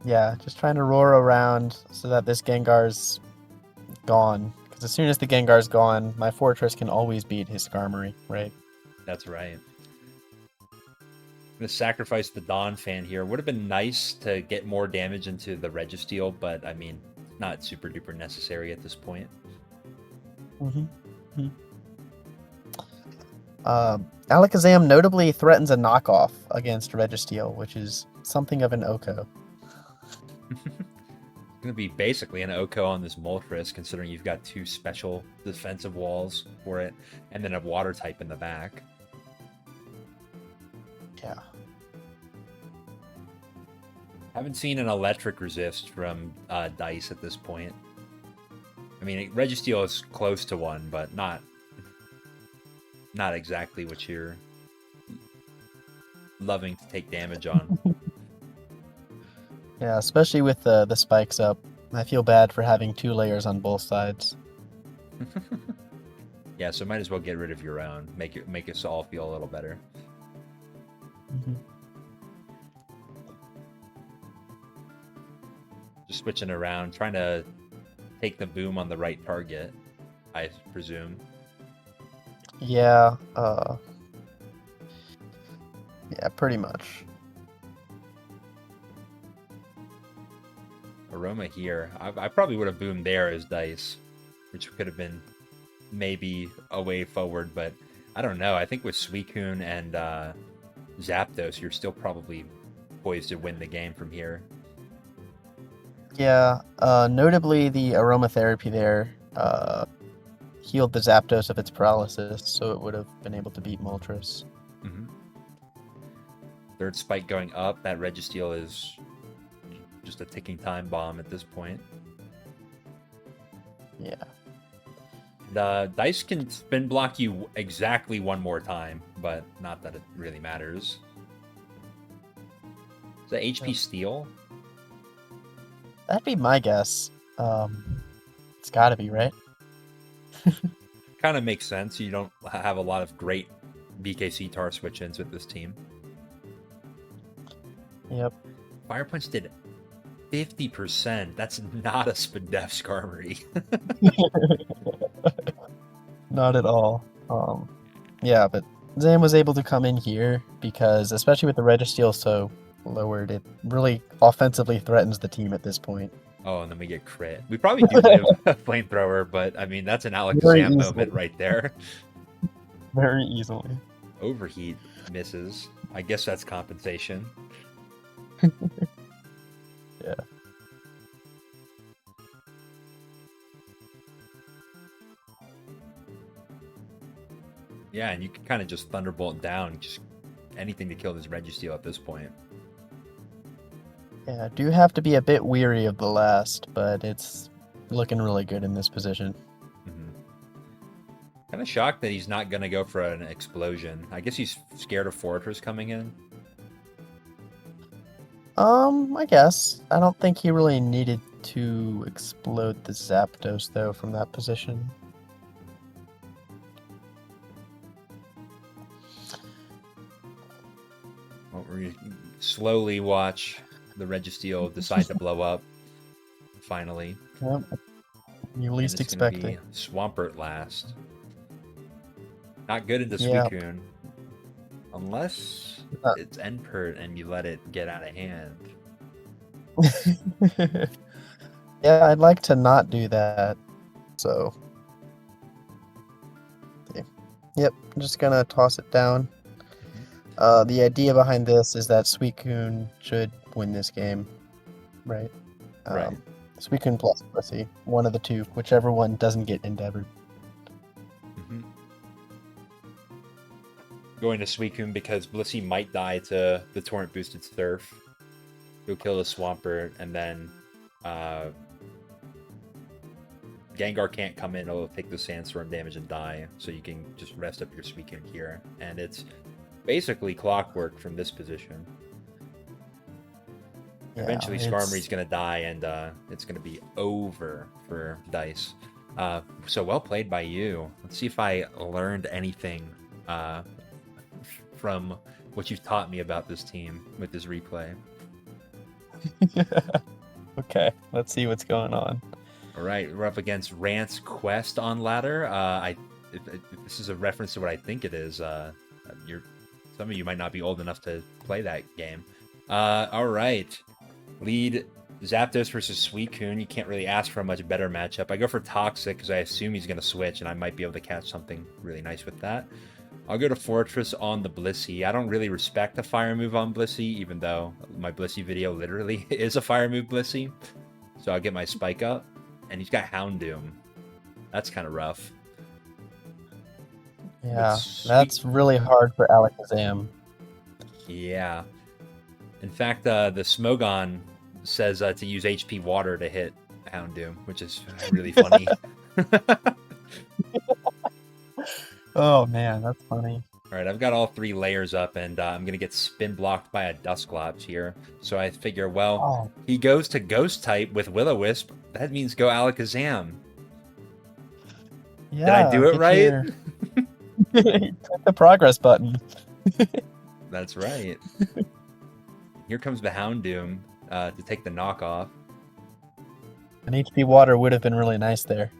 Yeah, just trying to roar around so that this Gengar's gone. Because as soon as the Gengar's gone, my Fortress can always beat his Skarmory, right? That's right. I'm going to sacrifice the Donphan here. Would have been nice to get more damage into the Registeel, but I mean, not super duper necessary at this point. Alakazam notably threatens a knockoff against Registeel, which is something of an Oko. It's going to be basically an Oko on this Moltres, considering you've got two special defensive walls for it, and then a water type in the back. Yeah. Haven't seen an electric resist from Dice at this point. I mean, Registeel is close to one, but not not exactly what you're loving to take damage on. Yeah, especially with the spikes up. I feel bad for having 2 layers on both sides. Yeah, so might as well get rid of your own. Make us all feel a little better. Mhm. Just switching around, trying to take the boom on the right target, I presume. Yeah, yeah, pretty much. Aroma here. I probably would have boomed there as dice, which could have been maybe a way forward, but I don't know. I think with Suicune and Zapdos, you're still probably poised to win the game from here. Yeah, notably the aromatherapy there healed the Zapdos of its paralysis, so it would have been able to beat Moltres. Mm-hmm. Third spike going up. That Registeel is just a ticking time bomb at this point. Yeah. The dice can spin block you exactly one more time, but not that it really matters. Is that HP Steel? That'd be my guess. It's gotta be, right? Kind of makes sense. You don't have a lot of great BKC tar switch-ins with this team. Yep. Fire Punch did 50%. That's not a Spadef Skarmory. Not at all. Yeah, but Zam was able to come in here because, especially with the Registeel so lowered, it really offensively threatens the team at this point. Oh, and then we get crit. We probably do live a flamethrower, but I mean, that's an Very Alakazam easily. moment right there. Very easily. Overheat misses. I guess that's compensation. Yeah. Yeah, and you can kind of just Thunderbolt down, just anything to kill this Registeel at this point. Yeah, do have to be a bit weary of the last, but it's looking really good in this position. Kind of shocked that he's not going to go for an explosion. I guess he's scared of Fortress coming in. I guess. I don't think he really needed to explode the Zapdos, though, from that position. Well, we slowly watch the Registeel decide to blow up. Finally. Yep. You least expect it. Swampert last. Not good into Yeah. Suicune. Unless it's Enpert and you let it get out of hand. Yeah, I'd like to not do that. So, yep, I'm just gonna toss it down. The idea behind this is that Suicune should win this game, right? Right. Suicune plus Blissey, one of the two, whichever one doesn't get endeavored. Going to Suicune because Blissey might die to the Torrent boosted Surf. He'll kill the Swampert, and then Gengar can't come in. It'll take the Sandstorm damage and die, so you can just rest up your Suicune here. And it's basically clockwork from this position. Yeah, eventually, Skarmory's going to die, and it's going to be over for Dice. So well played by you. Let's see if I learned anything from what you've taught me about this team with this replay. Okay, let's see what's going on. All right, we're up against Rant's Quest on ladder. If this is a reference to what I think it is, some of you might not be old enough to play that game. All right, lead Zapdos versus Suicune. You can't really ask for a much better matchup. I go for Toxic because I assume he's going to switch, and I might be able to catch something really nice with that. I'll go to Fortress on the Blissey. I don't really respect the fire move on Blissey, even though my Blissey video literally is a fire move Blissey. So I'll get my spike up. And he's got Houndoom. That's kind of rough. Yeah, that's really hard for Alakazam. Yeah. In fact, the Smogon says to use HP Water to hit Houndoom, which is really funny. Oh man, that's funny. All right, I've got all 3 layers up, and I'm gonna get spin blocked by a Dusclops here. So I figure, well, Oh he goes to Ghost type with Will-O-Wisp. That means go Alakazam. Did I yeah, do it get right? your click the progress button. That's right. Here comes the Houndoom to take the knockoff. An HP water would have been really nice there.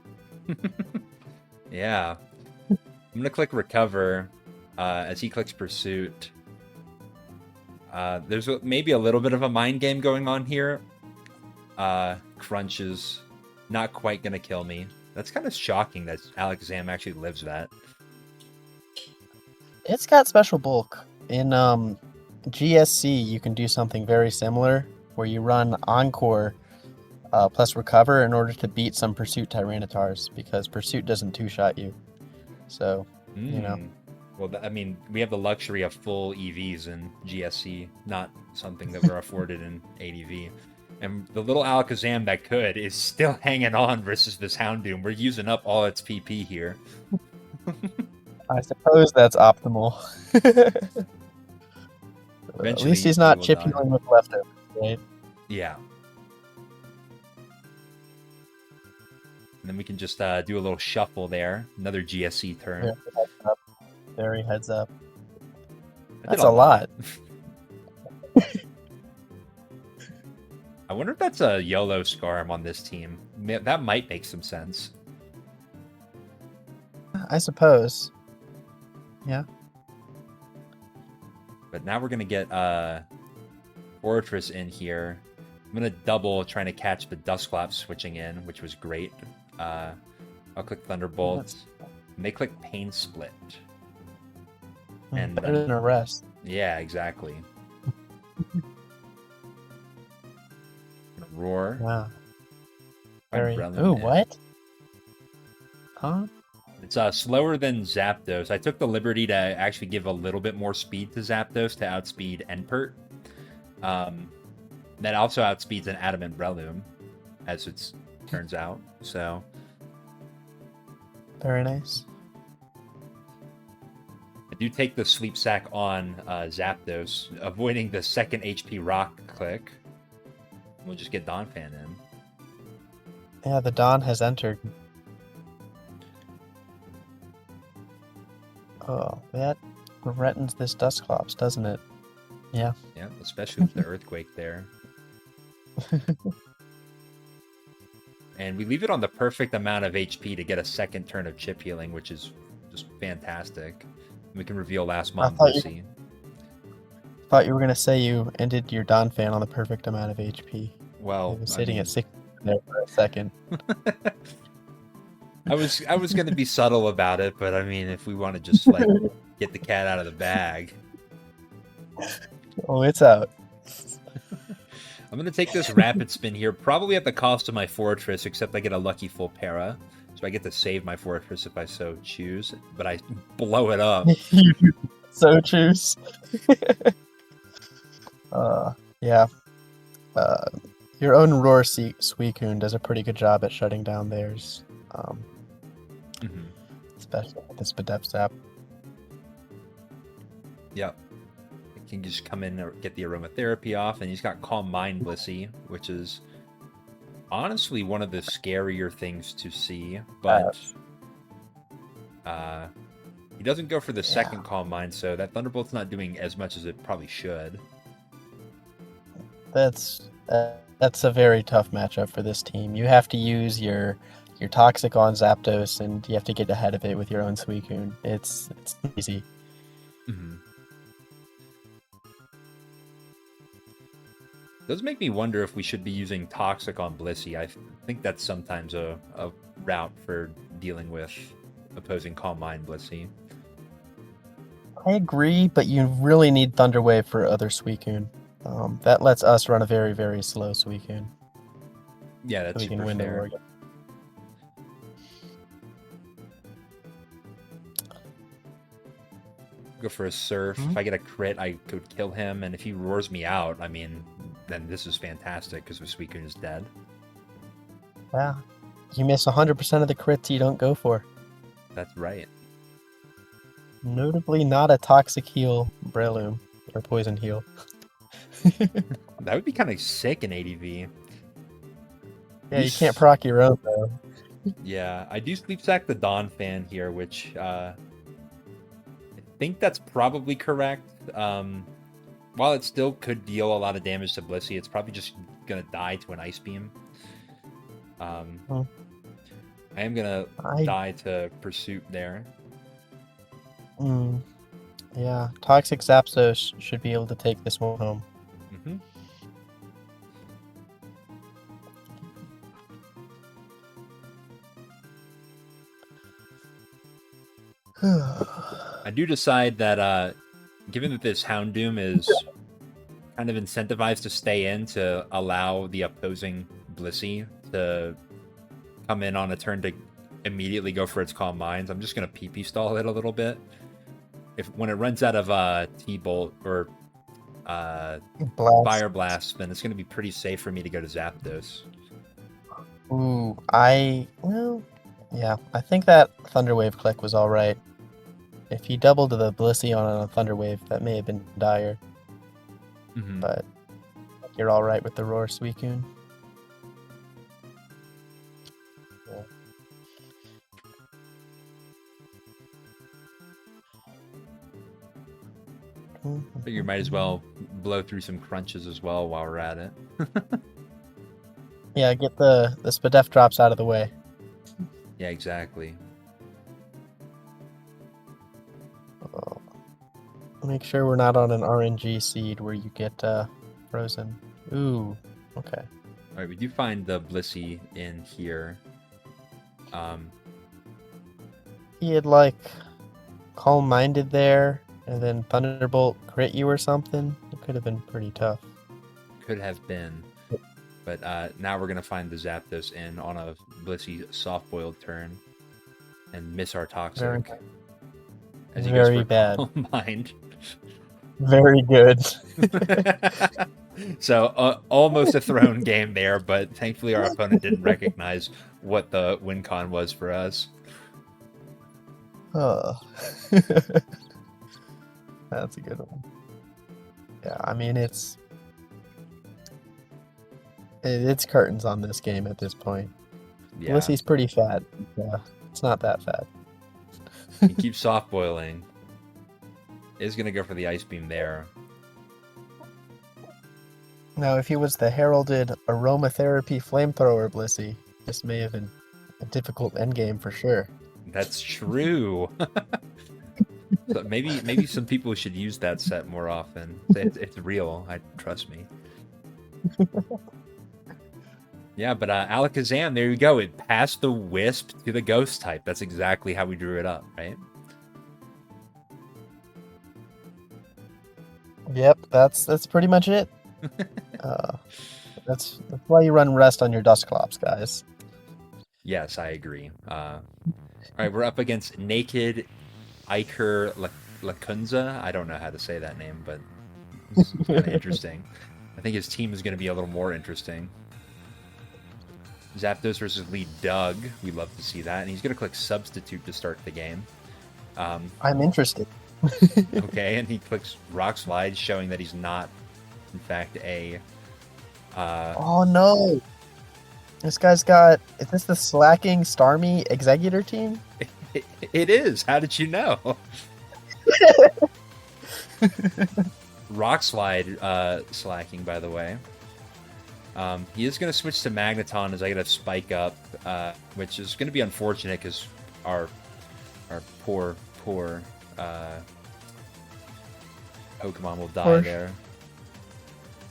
Yeah. I'm gonna click recover as he clicks pursuit. There's maybe a little bit of a mind game going on here. Crunch is not quite gonna kill me. That's kind of shocking that Alakazam actually lives that. It's got special bulk. In GSC, you can do something very similar where you run Encore plus Recover in order to beat some Pursuit Tyranitars because Pursuit doesn't two-shot you. So, you know. Well, I mean, we have the luxury of full EVs in GSC, not something that we're afforded in ADV. And the little Alakazam that could is still hanging on versus this Houndoom. We're using up all its PP here. I suppose that's optimal. At Eventually, least he's he not will chip die. healing with leftovers, right? Yeah. And then we can just do a little shuffle there. Another GSC turn. Very heads up. Very heads up. I did That's a lot. I wonder if that's a YOLO Scarm on this team. That might make some sense. I suppose. Yeah. But now we're going to get Fortress in here. I'm going to double trying to catch the Dusclops switching in, which was great. I'll click Thunderbolt. And they click Pain Split. And better than a rest. Yeah, exactly. Roar. Wow. Very. Ooh, what? Huh? It's slower than Zapdos. I took the liberty to actually give a little bit more speed to Zapdos to outspeed Enpert. That also outspeeds an Adamant Breloom, as it turns out. So very nice. I do take the Sleep Sack on Zapdos, avoiding the second HP Rock click. We'll just get Donphan in. Yeah, the Dawn has entered. Oh, that threatens this Dusclops, doesn't it? Yeah. Yeah, especially with the Earthquake there. And we leave it on the perfect amount of HP to get a second turn of chip healing, which is just fantastic. We can reveal Last Mom Lucy. Thought you were gonna say you ended your Donphan on the perfect amount of HP. Well, it was sitting at 6 there for a second. I was gonna be subtle about it, but I mean, if we want to just like get the cat out of the bag. Oh, it's out. I'm gonna take this rapid spin here, probably at the cost of my Fortress, except I get a lucky full para. So I get to save my Fortress if I so choose, but I blow it up. So choose. Yeah. Your own Roar Suicune does a pretty good job at shutting down theirs. Especially with this Bedepsap. Yep. It can just come in and get the aromatherapy off, and he's got Calm Mind Blissey, which is honestly one of the scarier things to see, but he doesn't go for the second Calm Mind, so that Thunderbolt's not doing as much as it probably should. That's a very tough matchup for this team. You have to use your Toxic on Zapdos, and you have to get ahead of it with your own Suicune. It's easy. Does make me wonder if we should be using Toxic on Blissey. I think that's sometimes a route for dealing with opposing Calm Mind Blissey. I agree, but you really need Thunder Wave for other Suicune. That lets us run a very, very slow Suicune. Yeah, that's so we can super win fair. Go for a Surf. If I get a crit, I could kill him, and if he roars me out, I mean, then this is fantastic because the Suicune is dead. Yeah, you miss 100% of the crits you don't go for. That's right. Notably not a toxic heal Breloom or poison heal. That would be kind of sick in ADV. Yeah, you can't proc your own though. Yeah, I do sleep sack the Dawn fan here, which I think that's probably correct. While it still could deal a lot of damage to Blissey, it's probably just gonna die to an Ice Beam. I am gonna die to Pursuit there. Yeah, Toxic Zapdos should be able to take this one home. I do decide that, given that this Houndoom is kind of incentivized to stay in to allow the opposing Blissey to come in on a turn to immediately go for its Calm Minds, I'm just going to PP stall it a little bit. When it runs out of T-Bolt or Fire Blast, then it's going to be pretty safe for me to go to Zapdos. Yeah, I think that Thunder Wave click was alright. If he doubled the Blissey on a Thunder Wave, that may have been dire. But you're alright with the Roar, Suicune. Yeah. I think you might as well blow through some crunches as well while we're at it. Yeah, get the Spadef drops out of the way. Yeah, exactly. Make sure we're not on an RNG seed where you get frozen. Ooh, okay. Alright, we do find the Blissey in here. He had like Calm Minded there, and then Thunderbolt crit you or something. It could have been pretty tough. Could have been. But now we're going to find the Zapdos in on a Blissey soft-boiled turn and miss our Toxic. Very bad. Mind. Very good. So almost a thrown game there, but thankfully our opponent didn't recognize what the win con was for us. That's a good one. Yeah, I mean it's curtains on this game at this point. Yeah. Blissey's pretty fat. Yeah, it's not that fat. He keeps soft boiling. Is gonna go for the Ice Beam there. Now, if he was the heralded aromatherapy flamethrower Blissey, this may have been a difficult endgame for sure. That's true. So maybe some people should use that set more often. It's real. Trust me. Yeah, but Alakazam, there you go. It passed the Wisp to the Ghost type. That's exactly how we drew it up, right? Yep, that's pretty much it. That's why you run Rest on your Dusclops, guys. Yes, I agree. All right, we're up against Naked Iker Lacunza. I don't know how to say that name, but it's kind of interesting. I think his team is going to be a little more interesting. Zapdos versus Lead Doug. We love to see that. And he's going to click Substitute to start the game. I'm interested. Okay, and he clicks Rock Slide, showing that he's not, in fact, a... Oh, no! This guy's got... Is this the slacking Starmie Executor team? It is! How did you know? Rock Slide slacking, by the way. He is going to switch to Magneton as I get a Spike Up, which is going to be unfortunate because our poor Pokemon will die there.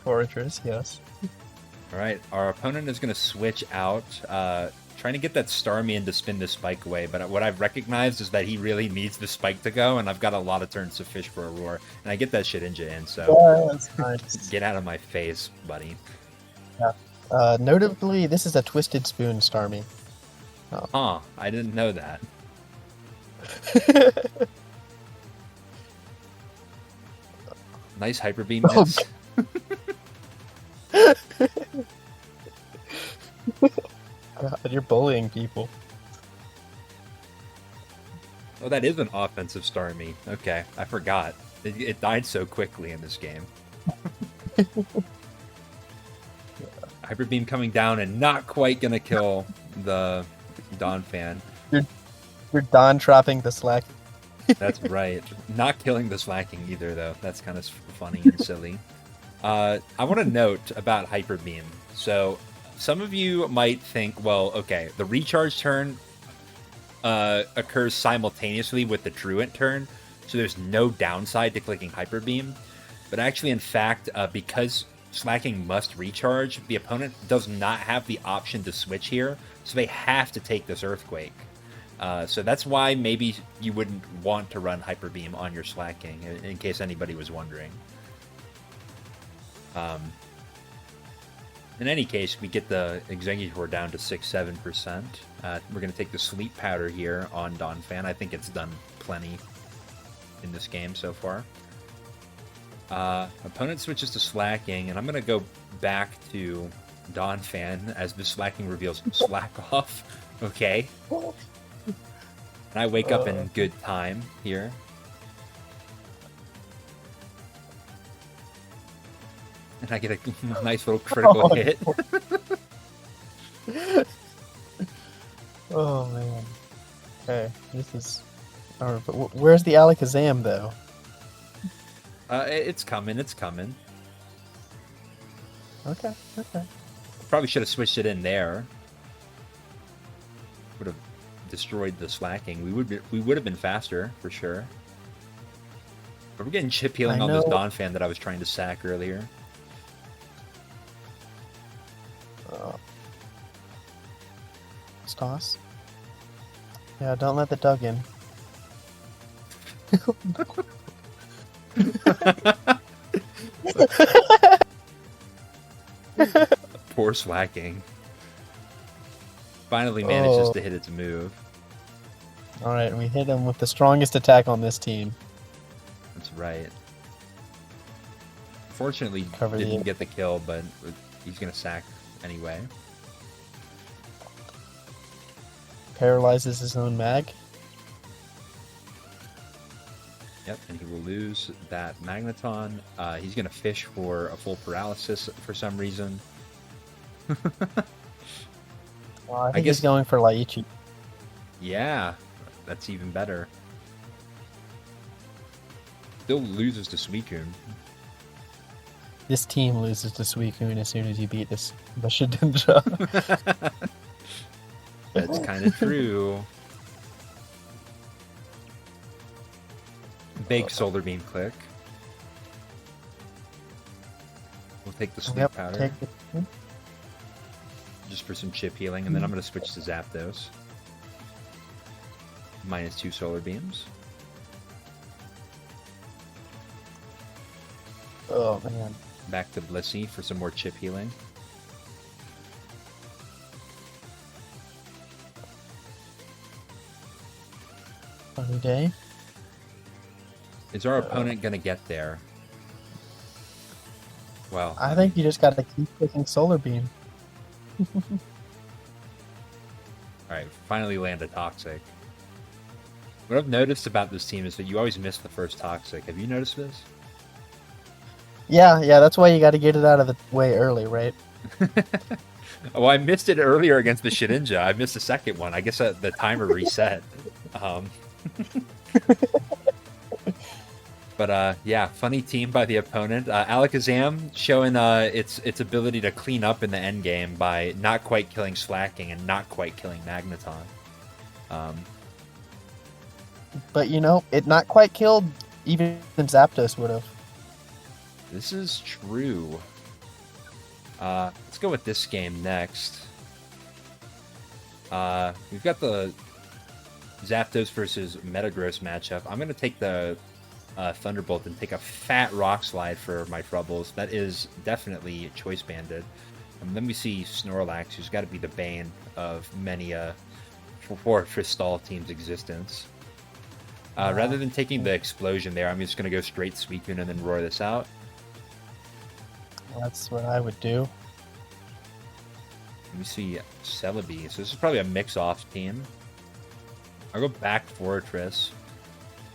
Fortress, yes. Alright, our opponent is going to switch out, trying to get that Starmie to spin the Spike away, but what I've recognized is that he really needs the Spike to go, and I've got a lot of turns to fish for a Roar, and I get that Shedinja in, so that's nice. Get out of my face, buddy. Yeah. Notably, this is a Twisted Spoon Starmie. Oh. Huh, I didn't know that. Nice Hyper Beam miss. God, you're bullying people. Oh, that is an offensive Starmie. Okay, I forgot. It died so quickly in this game. Hyper Beam coming down and not quite gonna kill the Dawn fan. You're Don trapping the slack. That's right. Not killing the slacking either, though. That's kind of funny and silly. I want to note about Hyper Beam. So, some of you might think, well, okay, the recharge turn occurs simultaneously with the Truant turn, so there's no downside to clicking Hyper Beam. But actually, in fact, because slacking must recharge, the opponent does not have the option to switch here, so they have to take this Earthquake. So that's why maybe you wouldn't want to run Hyper Beam on your slacking, in case anybody was wondering. In any case, we get the Executor down to 6-7%. We're going to take the Sleep Powder here on Donphan. I think it's done plenty in this game so far. Opponent switches to slacking, and I'm going to go back to Donphan as the slacking reveals slack off. Okay. And I wake up in good time here. And I get a nice little critical hit. Oh, man. Okay, this is... Alright, but where's the Alakazam, though? It's coming, it's coming. Okay. Probably should have switched it in there. Would have destroyed the slacking. We would have been faster for sure. But we're getting chip healing on this Donphan that I was trying to sack earlier. Toss. Yeah, don't let the dug in. Poor slacking. Finally manages to hit its move. Alright, we hit him with the strongest attack on this team. That's right. Fortunately, didn't get the kill, but he's going to sack anyway. Paralyzes his own mag. Yep, and he will lose that Magneton. He's going to fish for a full paralysis for some reason. Well, I think he's going for Laichi. Yeah, that's even better. Still loses to Suicune. This team loses to Suicune as soon as you beat this Shedinja. That's kind of true. Big Solar Beam click. We'll take the Sleep Powder. Just for some chip healing, and then I'm going to switch to Zapdos. -2 Solar Beams. Oh, man. Back to Blissey for some more chip healing. Funny day. Is our opponent going to get there? Well, I think you just got to keep clicking Solar Beam. Alright, finally land a Toxic. What I've noticed about this team is that you always miss the first Toxic. Have you noticed this? Yeah, that's why you got to get it out of the way early, right? Oh, I missed it earlier against the Shedinja. I missed the second one. I guess the timer reset. But yeah, funny team by the opponent. Alakazam showing its ability to clean up in the end game by not quite killing Slacking and not quite killing Magneton. But you know, it not quite killed even Zapdos would have. This is true. Let's go with this game next. We've got the Zapdos versus Metagross matchup. I'm going to take the Thunderbolt and take a fat Rock Slide for my troubles. That is definitely Choice Banded. And then we see Snorlax, who's got to be the bane of many Fortress team's existence. Rather than taking the Explosion there, I'm just going to go straight Suicune and then roar this out. That's what I would do. We see Celebi. So this is probably a mix-off team. I'll go back Fortress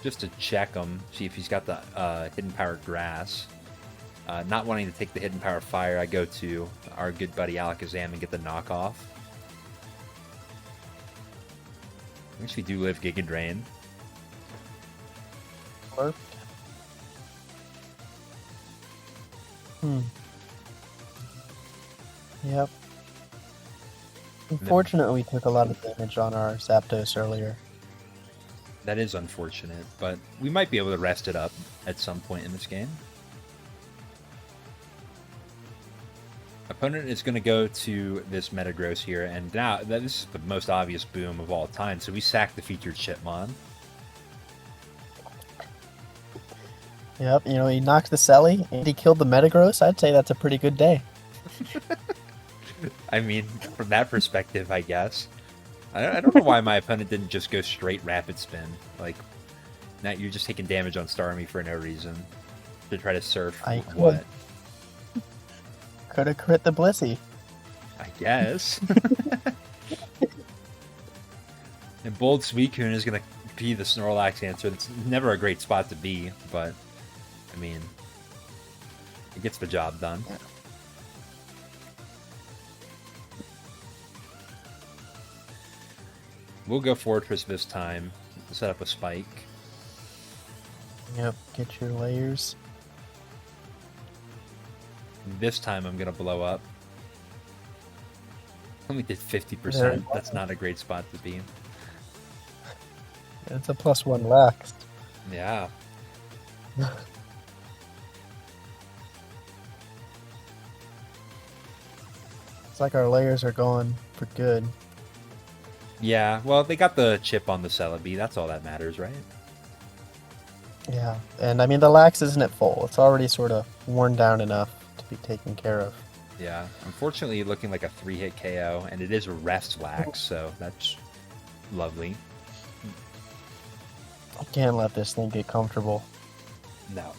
just to check him, see if he's got the Hidden Power Grass. Not wanting to take the Hidden Power Fire, I go to our good buddy Alakazam and get the knockoff. I actually do live Giga Drain. Perfect. Yep. Unfortunately, we took a lot of damage on our Zapdos earlier. That is unfortunate, but we might be able to rest it up at some point in this game. Opponent is going to go to this Metagross here, and now this is the most obvious boom of all time, so we sack the featured Chipmon. Yep, he knocked the Selly and he killed the Metagross. I'd say that's a pretty good day. I mean, from that perspective, I guess. I don't know why my opponent didn't just go straight Rapid Spin. Like, now you're just taking damage on Starmie for no reason. To try to surf what? Could have crit the Blissey. I guess. And Bold Suicune is going to be the Snorlax answer. It's never a great spot to be, but, I mean, it gets the job done. Yeah. We'll go Fortress this time. Set up a spike. Yep, get your layers. This time I'm going to blow up. Only did 50%. That's not a great spot to be. It's a +1 lax. Yeah. It's like our layers are going for good. Yeah, well, they got the chip on the Celebi. That's all that matters, right? Yeah, and I mean, the lax isn't at full. It's already sort of worn down enough to be taken care of. Yeah, unfortunately looking like a 3-hit KO, and it is a rest lax, so that's lovely. I can't let this thing get comfortable. No.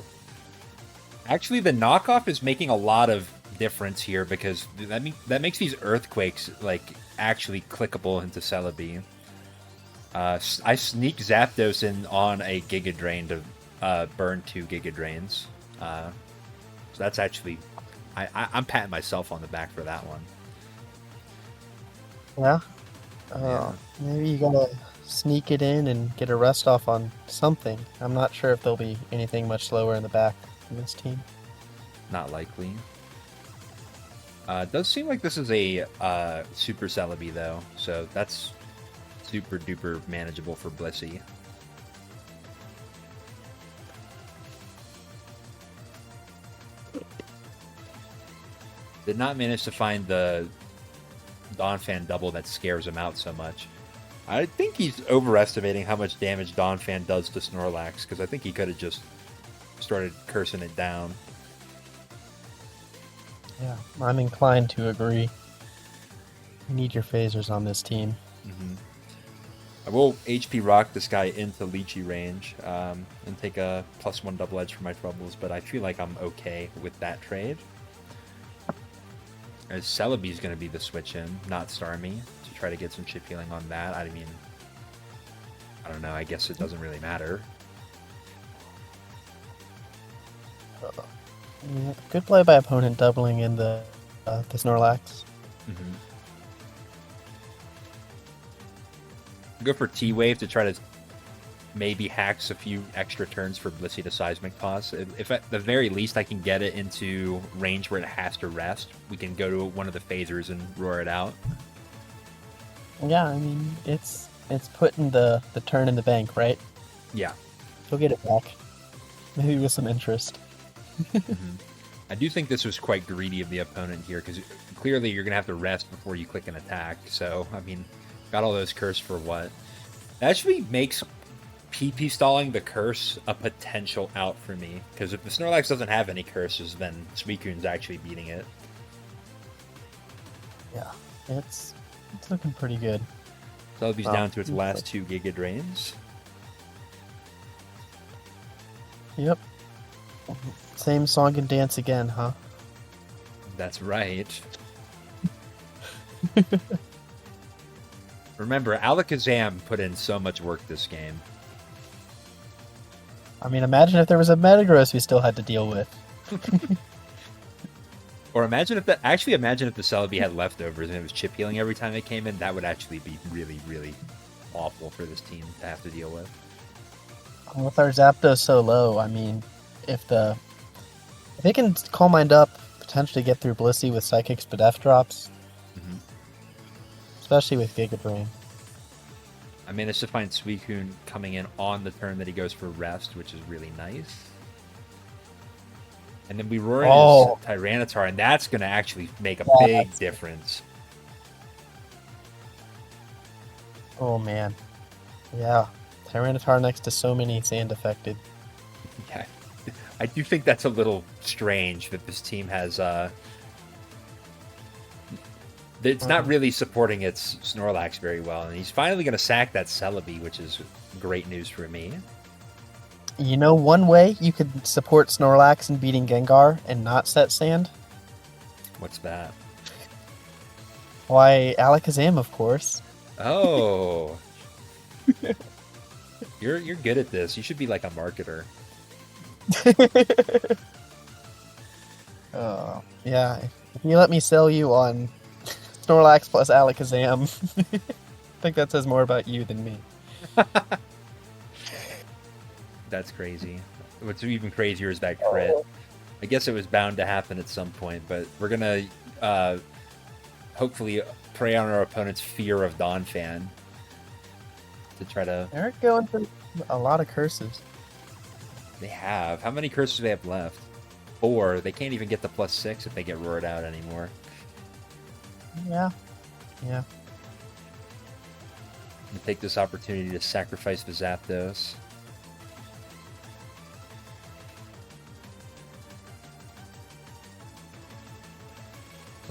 Actually, the knockoff is making a lot of difference here because that makes these earthquakes like actually clickable into Celebi. I sneak Zapdos in on a Giga Drain to burn 2 Giga Drains. So that's actually I'm patting myself on the back for that one. Yeah? Yeah. Maybe you gotta sneak it in and get a rest off on something. I'm not sure if there'll be anything much slower in the back in this team. Not likely. It does seem like this is a Super Celebi, though, so that's super duper manageable for Blissey. Did not manage to find the Donphan double that scares him out so much. I think he's overestimating how much damage Donphan does to Snorlax, because I think he could have just started cursing it down. Yeah, I'm inclined to agree. You need your phasers on this team. Mm-hmm. I will HP rock this guy into Lychee range and take a +1 double edge for my troubles, but I feel like I'm okay with that trade. As Celebi's going to be the switch in, not Starmie, to try to get some chip healing on that. I mean, I don't know, I guess it doesn't really matter. Yeah, good play by opponent doubling in the Snorlax. Mm-hmm. Go for T-Wave to try to maybe hacks a few extra turns for Blissey to Seismic Toss. If at the very least I can get it into range where it has to rest, we can go to one of the phasers and roar it out. Yeah, I mean, it's putting the turn in the bank, right? Yeah. He'll get it back. Maybe with some interest. Mm-hmm. I do think this was quite greedy of the opponent here, because clearly you're going to have to rest before you click an attack. So, I mean, got all those curse for what? That actually makes PP stalling the curse a potential out for me, because if the Snorlax doesn't have any curses, then Suicune's actually beating it. Yeah, it's looking pretty good. Celebi's down to its last 2 Giga Drains. Yep. Same song and dance again, huh? That's right. Remember, Alakazam put in so much work this game. I mean, imagine if there was a Metagross we still had to deal with. Or imagine if the Celebi had leftovers and it was chip healing every time it came in. That would actually be really, really awful for this team to have to deal with. With our Zapdos so low, I mean, if they can Calm Mind up, potentially get through Blissey with Psychic Spadef drops, especially with Giga Drain. I managed to find Suicune coming in on the turn that he goes for rest, which is really nice. And then we roar his Tyranitar, and that's going to actually make a big difference. Oh, man. Yeah. Tyranitar next to so many sand affected. Yeah. I do think that's a little strange that this team has... it's not really supporting its Snorlax very well, and he's finally going to sack that Celebi, which is great news for me. You know one way you could support Snorlax in beating Gengar and not set sand? What's that? Why, Alakazam, of course. Oh. You're good at this. You should be like a marketer. Yeah. If you let me sell you on Snorlax plus Alakazam, I think that says more about you than me. That's crazy. What's even crazier is that crit. I guess it was bound to happen at some point, but we're gonna hopefully prey on our opponent's fear of Donphan to try to... They're going through a lot of curses. They have. How many curses do they have left? 4. They can't even get the +6 if they get roared out anymore. Yeah. I'm gonna take this opportunity to sacrifice the Zapdos.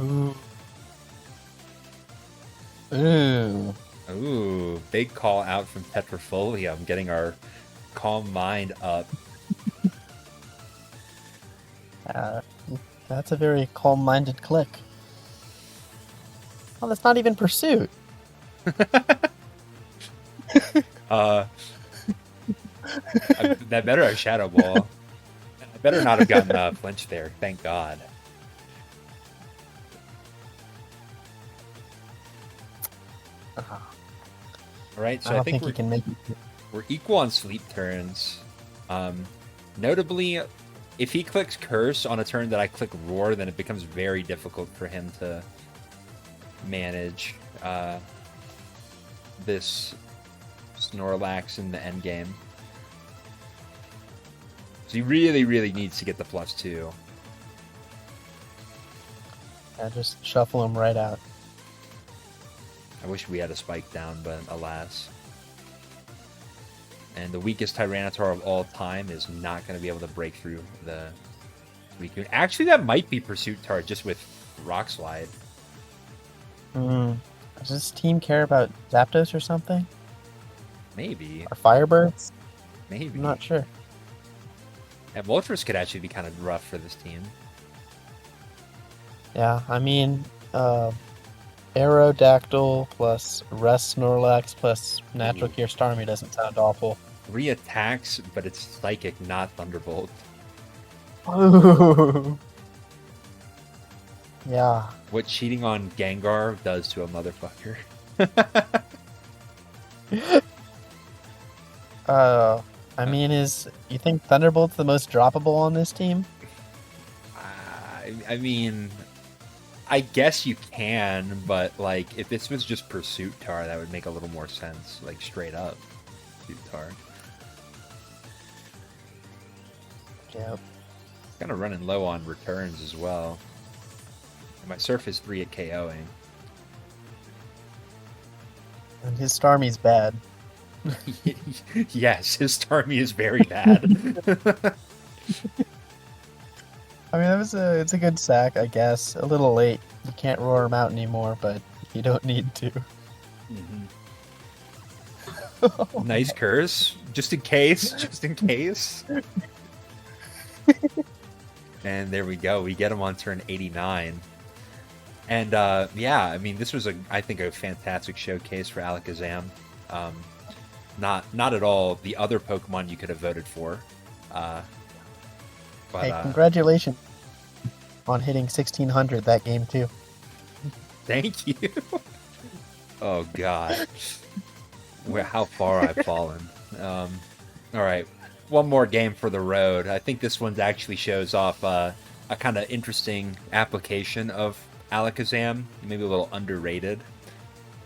Ooh. Ooh. Ooh, big call out from Petrifolium, getting our Calm Mind up. That's a very calm-minded click. Oh, that's not even Pursuit. That better have Shadow Ball. I better not have gotten a flinch there, thank God. Alright, so I think you can make it. We're equal on sleep turns. Notably, if he clicks Curse on a turn that I click Roar, then it becomes very difficult for him to manage this Snorlax in the endgame. So he really, really needs to get the +2. Yeah, just shuffle him right out. I wish we had a Spike down, but alas. And the weakest Tyranitar of all time is not going to be able to break through the Suicune. Actually, that might be Pursuit Tar just with Rock Slide. Does this team care about Zapdos or something? Maybe. Or Firebirds? Maybe. I'm not sure. And Moltres could actually be kind of rough for this team. Yeah, I mean, Aerodactyl plus Rest Snorlax plus Natural Cure Starmie doesn't sound awful. 3 attacks, but it's Psychic, not Thunderbolt. Ooh. Yeah. What cheating on Gengar does to a motherfucker. I mean, you think Thunderbolt's the most droppable on this team? I mean, I guess you can, but like if this was just Pursuit Tar, that would make a little more sense. Like straight up, Pursuit Tar. Yep. Kind of running low on returns as well. And my Surf is 3 at KOing. And his Starmie's bad. Yes, his Starmie is very bad. I mean, it's a good sack, I guess. A little late. You can't roar him out anymore, but you don't need to. Mm-hmm. Nice curse, just in case. And there we go. We get him on turn 89. And yeah, I mean, this was I think a fantastic showcase for Alakazam. Um, not at all the other Pokemon you could have voted for. Uh, but Hey, congratulations on hitting 1600 that game too. thank you. Oh God, how far I've fallen. All right, one more game for the road. I think this one actually shows off a kind of interesting application of Alakazam, maybe a little underrated.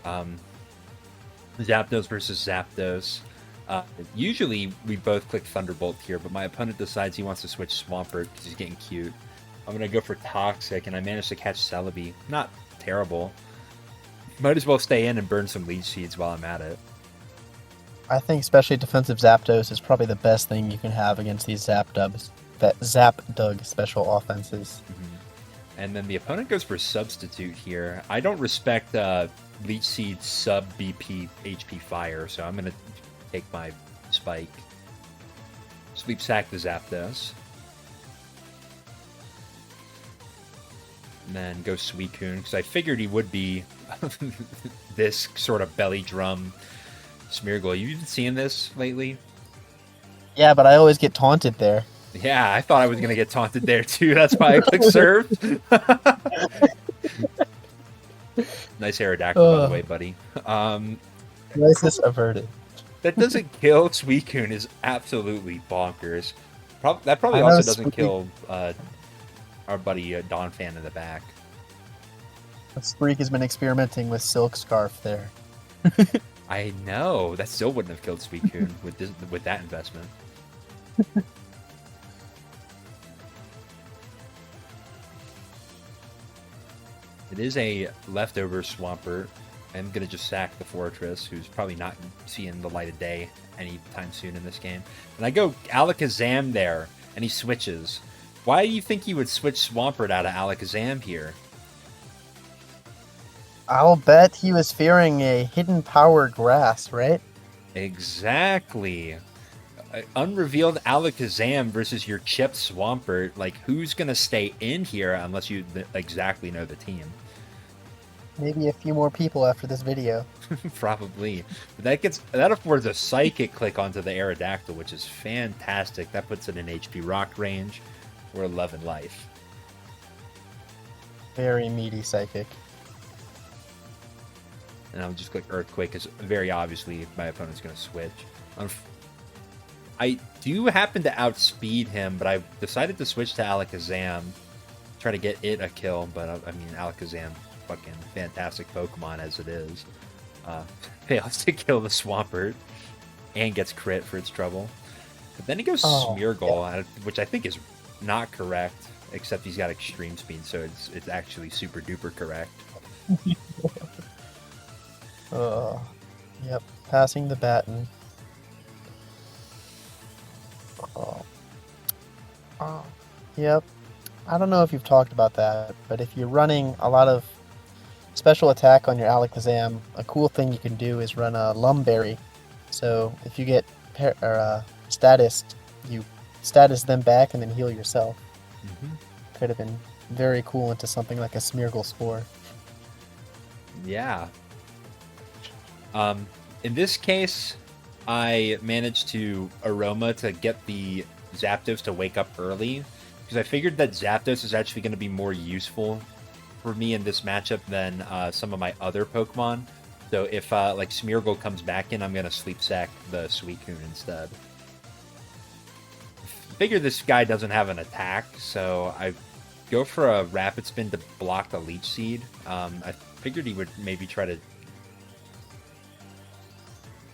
Um, Zapdos versus Zapdos. Usually we both click Thunderbolt here, but my opponent decides he wants to switch Swampert because he's getting cute. I'm going to go for Toxic, and I managed to catch Celebi. Not terrible. Might as well stay in and burn some Leech Seeds while I'm at it. I think especially defensive Zapdos is probably the best thing you can have against these Zapdug special offenses. Mm-hmm. And then the opponent goes for Substitute here. I don't respect Leech Seed sub BP HP Fire, so I'm going to take my Spike. Sleep Sack the Zapdos. And then go Suicune, because I figured he would be this sort of belly drum Smeargle. You been seeing this lately? Yeah, but I always get taunted there. Yeah, I thought I was going to get taunted there too. That's why I clicked serve. Nice Aerodactyl, by the way, buddy. Crisis averted. That doesn't kill Suicune is absolutely bonkers. That probably also doesn't kill our buddy Don Fan in the back. Spreak has been experimenting with Silk Scarf there. I know. That still wouldn't have killed Suicune with that investment. It is a leftover Swampert. I'm going to just sack the Fortress, who's probably not seeing the light of day anytime soon in this game. And I go Alakazam there, and he switches. Why do you think he would switch Swampert out of Alakazam here? I'll bet he was fearing a hidden power grass, right? Exactly. Unrevealed Alakazam versus your chipped Swampert. Like, who's going to stay in here unless you exactly know the team? Maybe a few more people after this video. Probably. But that affords a Psychic click onto the Aerodactyl, which is fantastic. That puts it in HP Rock range. We're 11 life. Very meaty Psychic. And I'll just click Earthquake because very obviously my opponent's going to switch. I do happen to outspeed him, but I decided to switch to Alakazam. Try to get it a kill, but I mean, Alakazam, fucking fantastic Pokemon as it is. Fails to kill the Swampert and gets crit for its trouble. But then he goes Smeargle, which I think is not correct, except he's got extreme speed, so it's actually super duper correct. Yep, passing the baton. Yep. I don't know if you've talked about that, but if you're running a lot of special attack on your Alakazam, a cool thing you can do is run a Lumberry. So if you get status, you status them back and then heal yourself. Mm-hmm. Could have been very cool into something like a Smeargle Spore. Yeah. In this case, I managed to Aroma to get the Zapdos to wake up early, because I figured that Zapdos is actually going to be more useful for me in this matchup than some of my other Pokemon. So if like Smeargle comes back in, I'm going to Sleep Sack the Suicune instead. Figure this guy doesn't have an attack, so I go for a Rapid Spin to block the Leech Seed. I figured he would maybe try to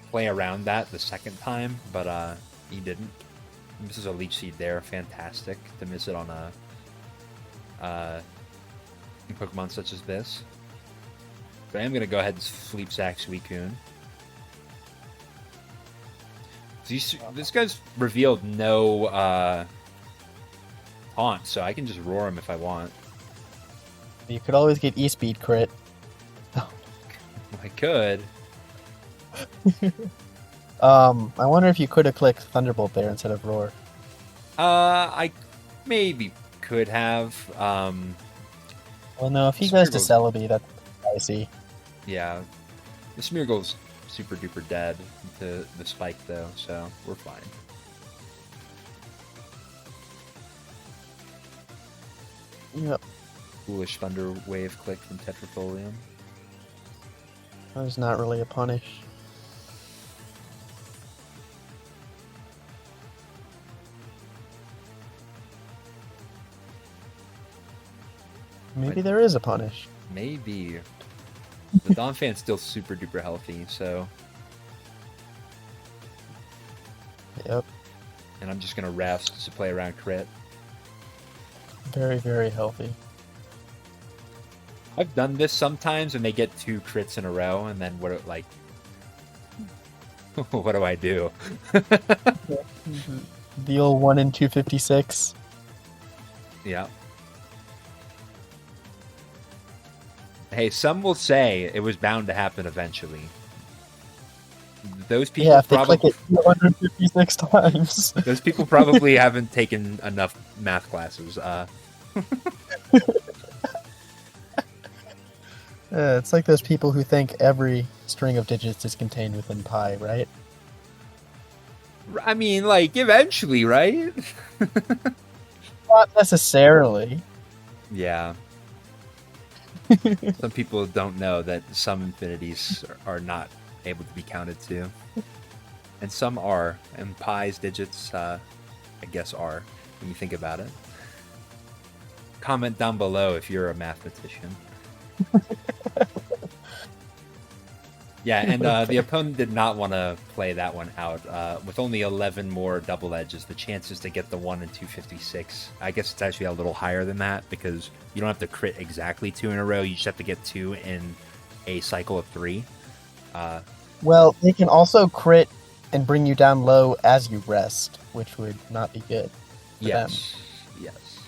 play around that the second time, but he didn't. This is a Leech Seed there. Fantastic to miss it on a Pokemon such as this. But I am going to go ahead and Sleep Sack Suicune. This guy's revealed no taunt, so I can just roar him if I want. You could always get E-Speed crit. I could. I wonder if you could have clicked Thunderbolt there instead of Roar. I maybe could have. Well, no, if he goes to Smeargle's, Celebi, that's spicy. yeah, the Smeargle's super duper dead to the spike though, so we're fine. Yep. Foolish Thunder Wave click from Tetrafolium. That was not really a punish. Maybe there is a punish. Maybe. The Donphan's still super duper healthy, so. Yep. And I'm just gonna rest to play around crit. Very, very healthy. I've done this sometimes and they get 2 crits in a row, and then what, like, what do I do? The old 1 in 256. Yeah. Hey, some will say it was bound to happen eventually. Those people Yeah, if they probably click it 256 times. those people probably haven't taken enough math classes. It's like those people who think every string of digits is contained within pi, right? I mean, like, eventually, right? Not necessarily. Yeah. Some people don't know that some infinities are not able to be counted to. And some are. And pi's digits, I guess, are, when you think about it. Comment down below if you're a mathematician. Yeah, and the opponent did not want to play that one out. With only 11 more double edges, the chances to get the 1 in 256, I guess it's actually a little higher than that, because you don't have to crit exactly 2 in a row, you just have to get 2 in a cycle of 3. Well, they can also crit and bring you down low as you rest, which would not be good for them. Yes.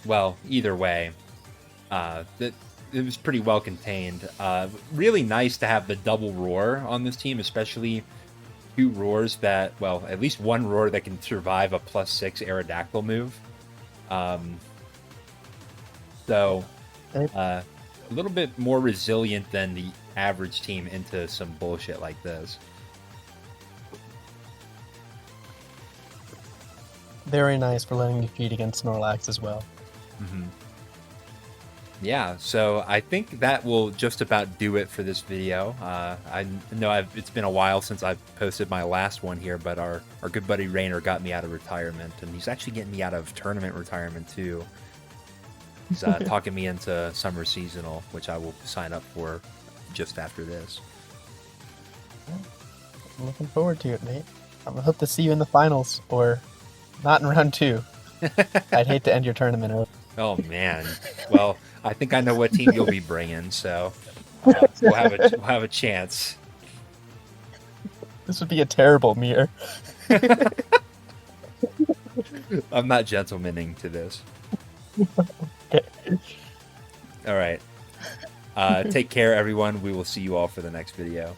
Well, either way, it was pretty well contained. Really nice to have the double roar on this team, especially 2 roars that, well, at least 1 roar that can survive a +6 Aerodactyl move. So, a little bit more resilient than the average team into some bullshit like this. Very nice for letting you feed against Snorlax as well. Mm-hmm. Yeah, so I think that will just about do it for this video. I know it's been a while since I've posted my last one here, but our good buddy Rainer got me out of retirement, and he's actually getting me out of tournament retirement too. He's talking me into Summer Seasonal, which I will sign up for just after this. I'm looking forward to it, mate. I hope to see you in the finals, or not in round 2. I'd hate to end your tournament early. Oh man, well, I think I know what team you'll be bringing, so we'll have a chance. This would be a terrible mirror. I'm not gentlemaning to this. Okay. All right. Take care, everyone. We will see you all for the next video.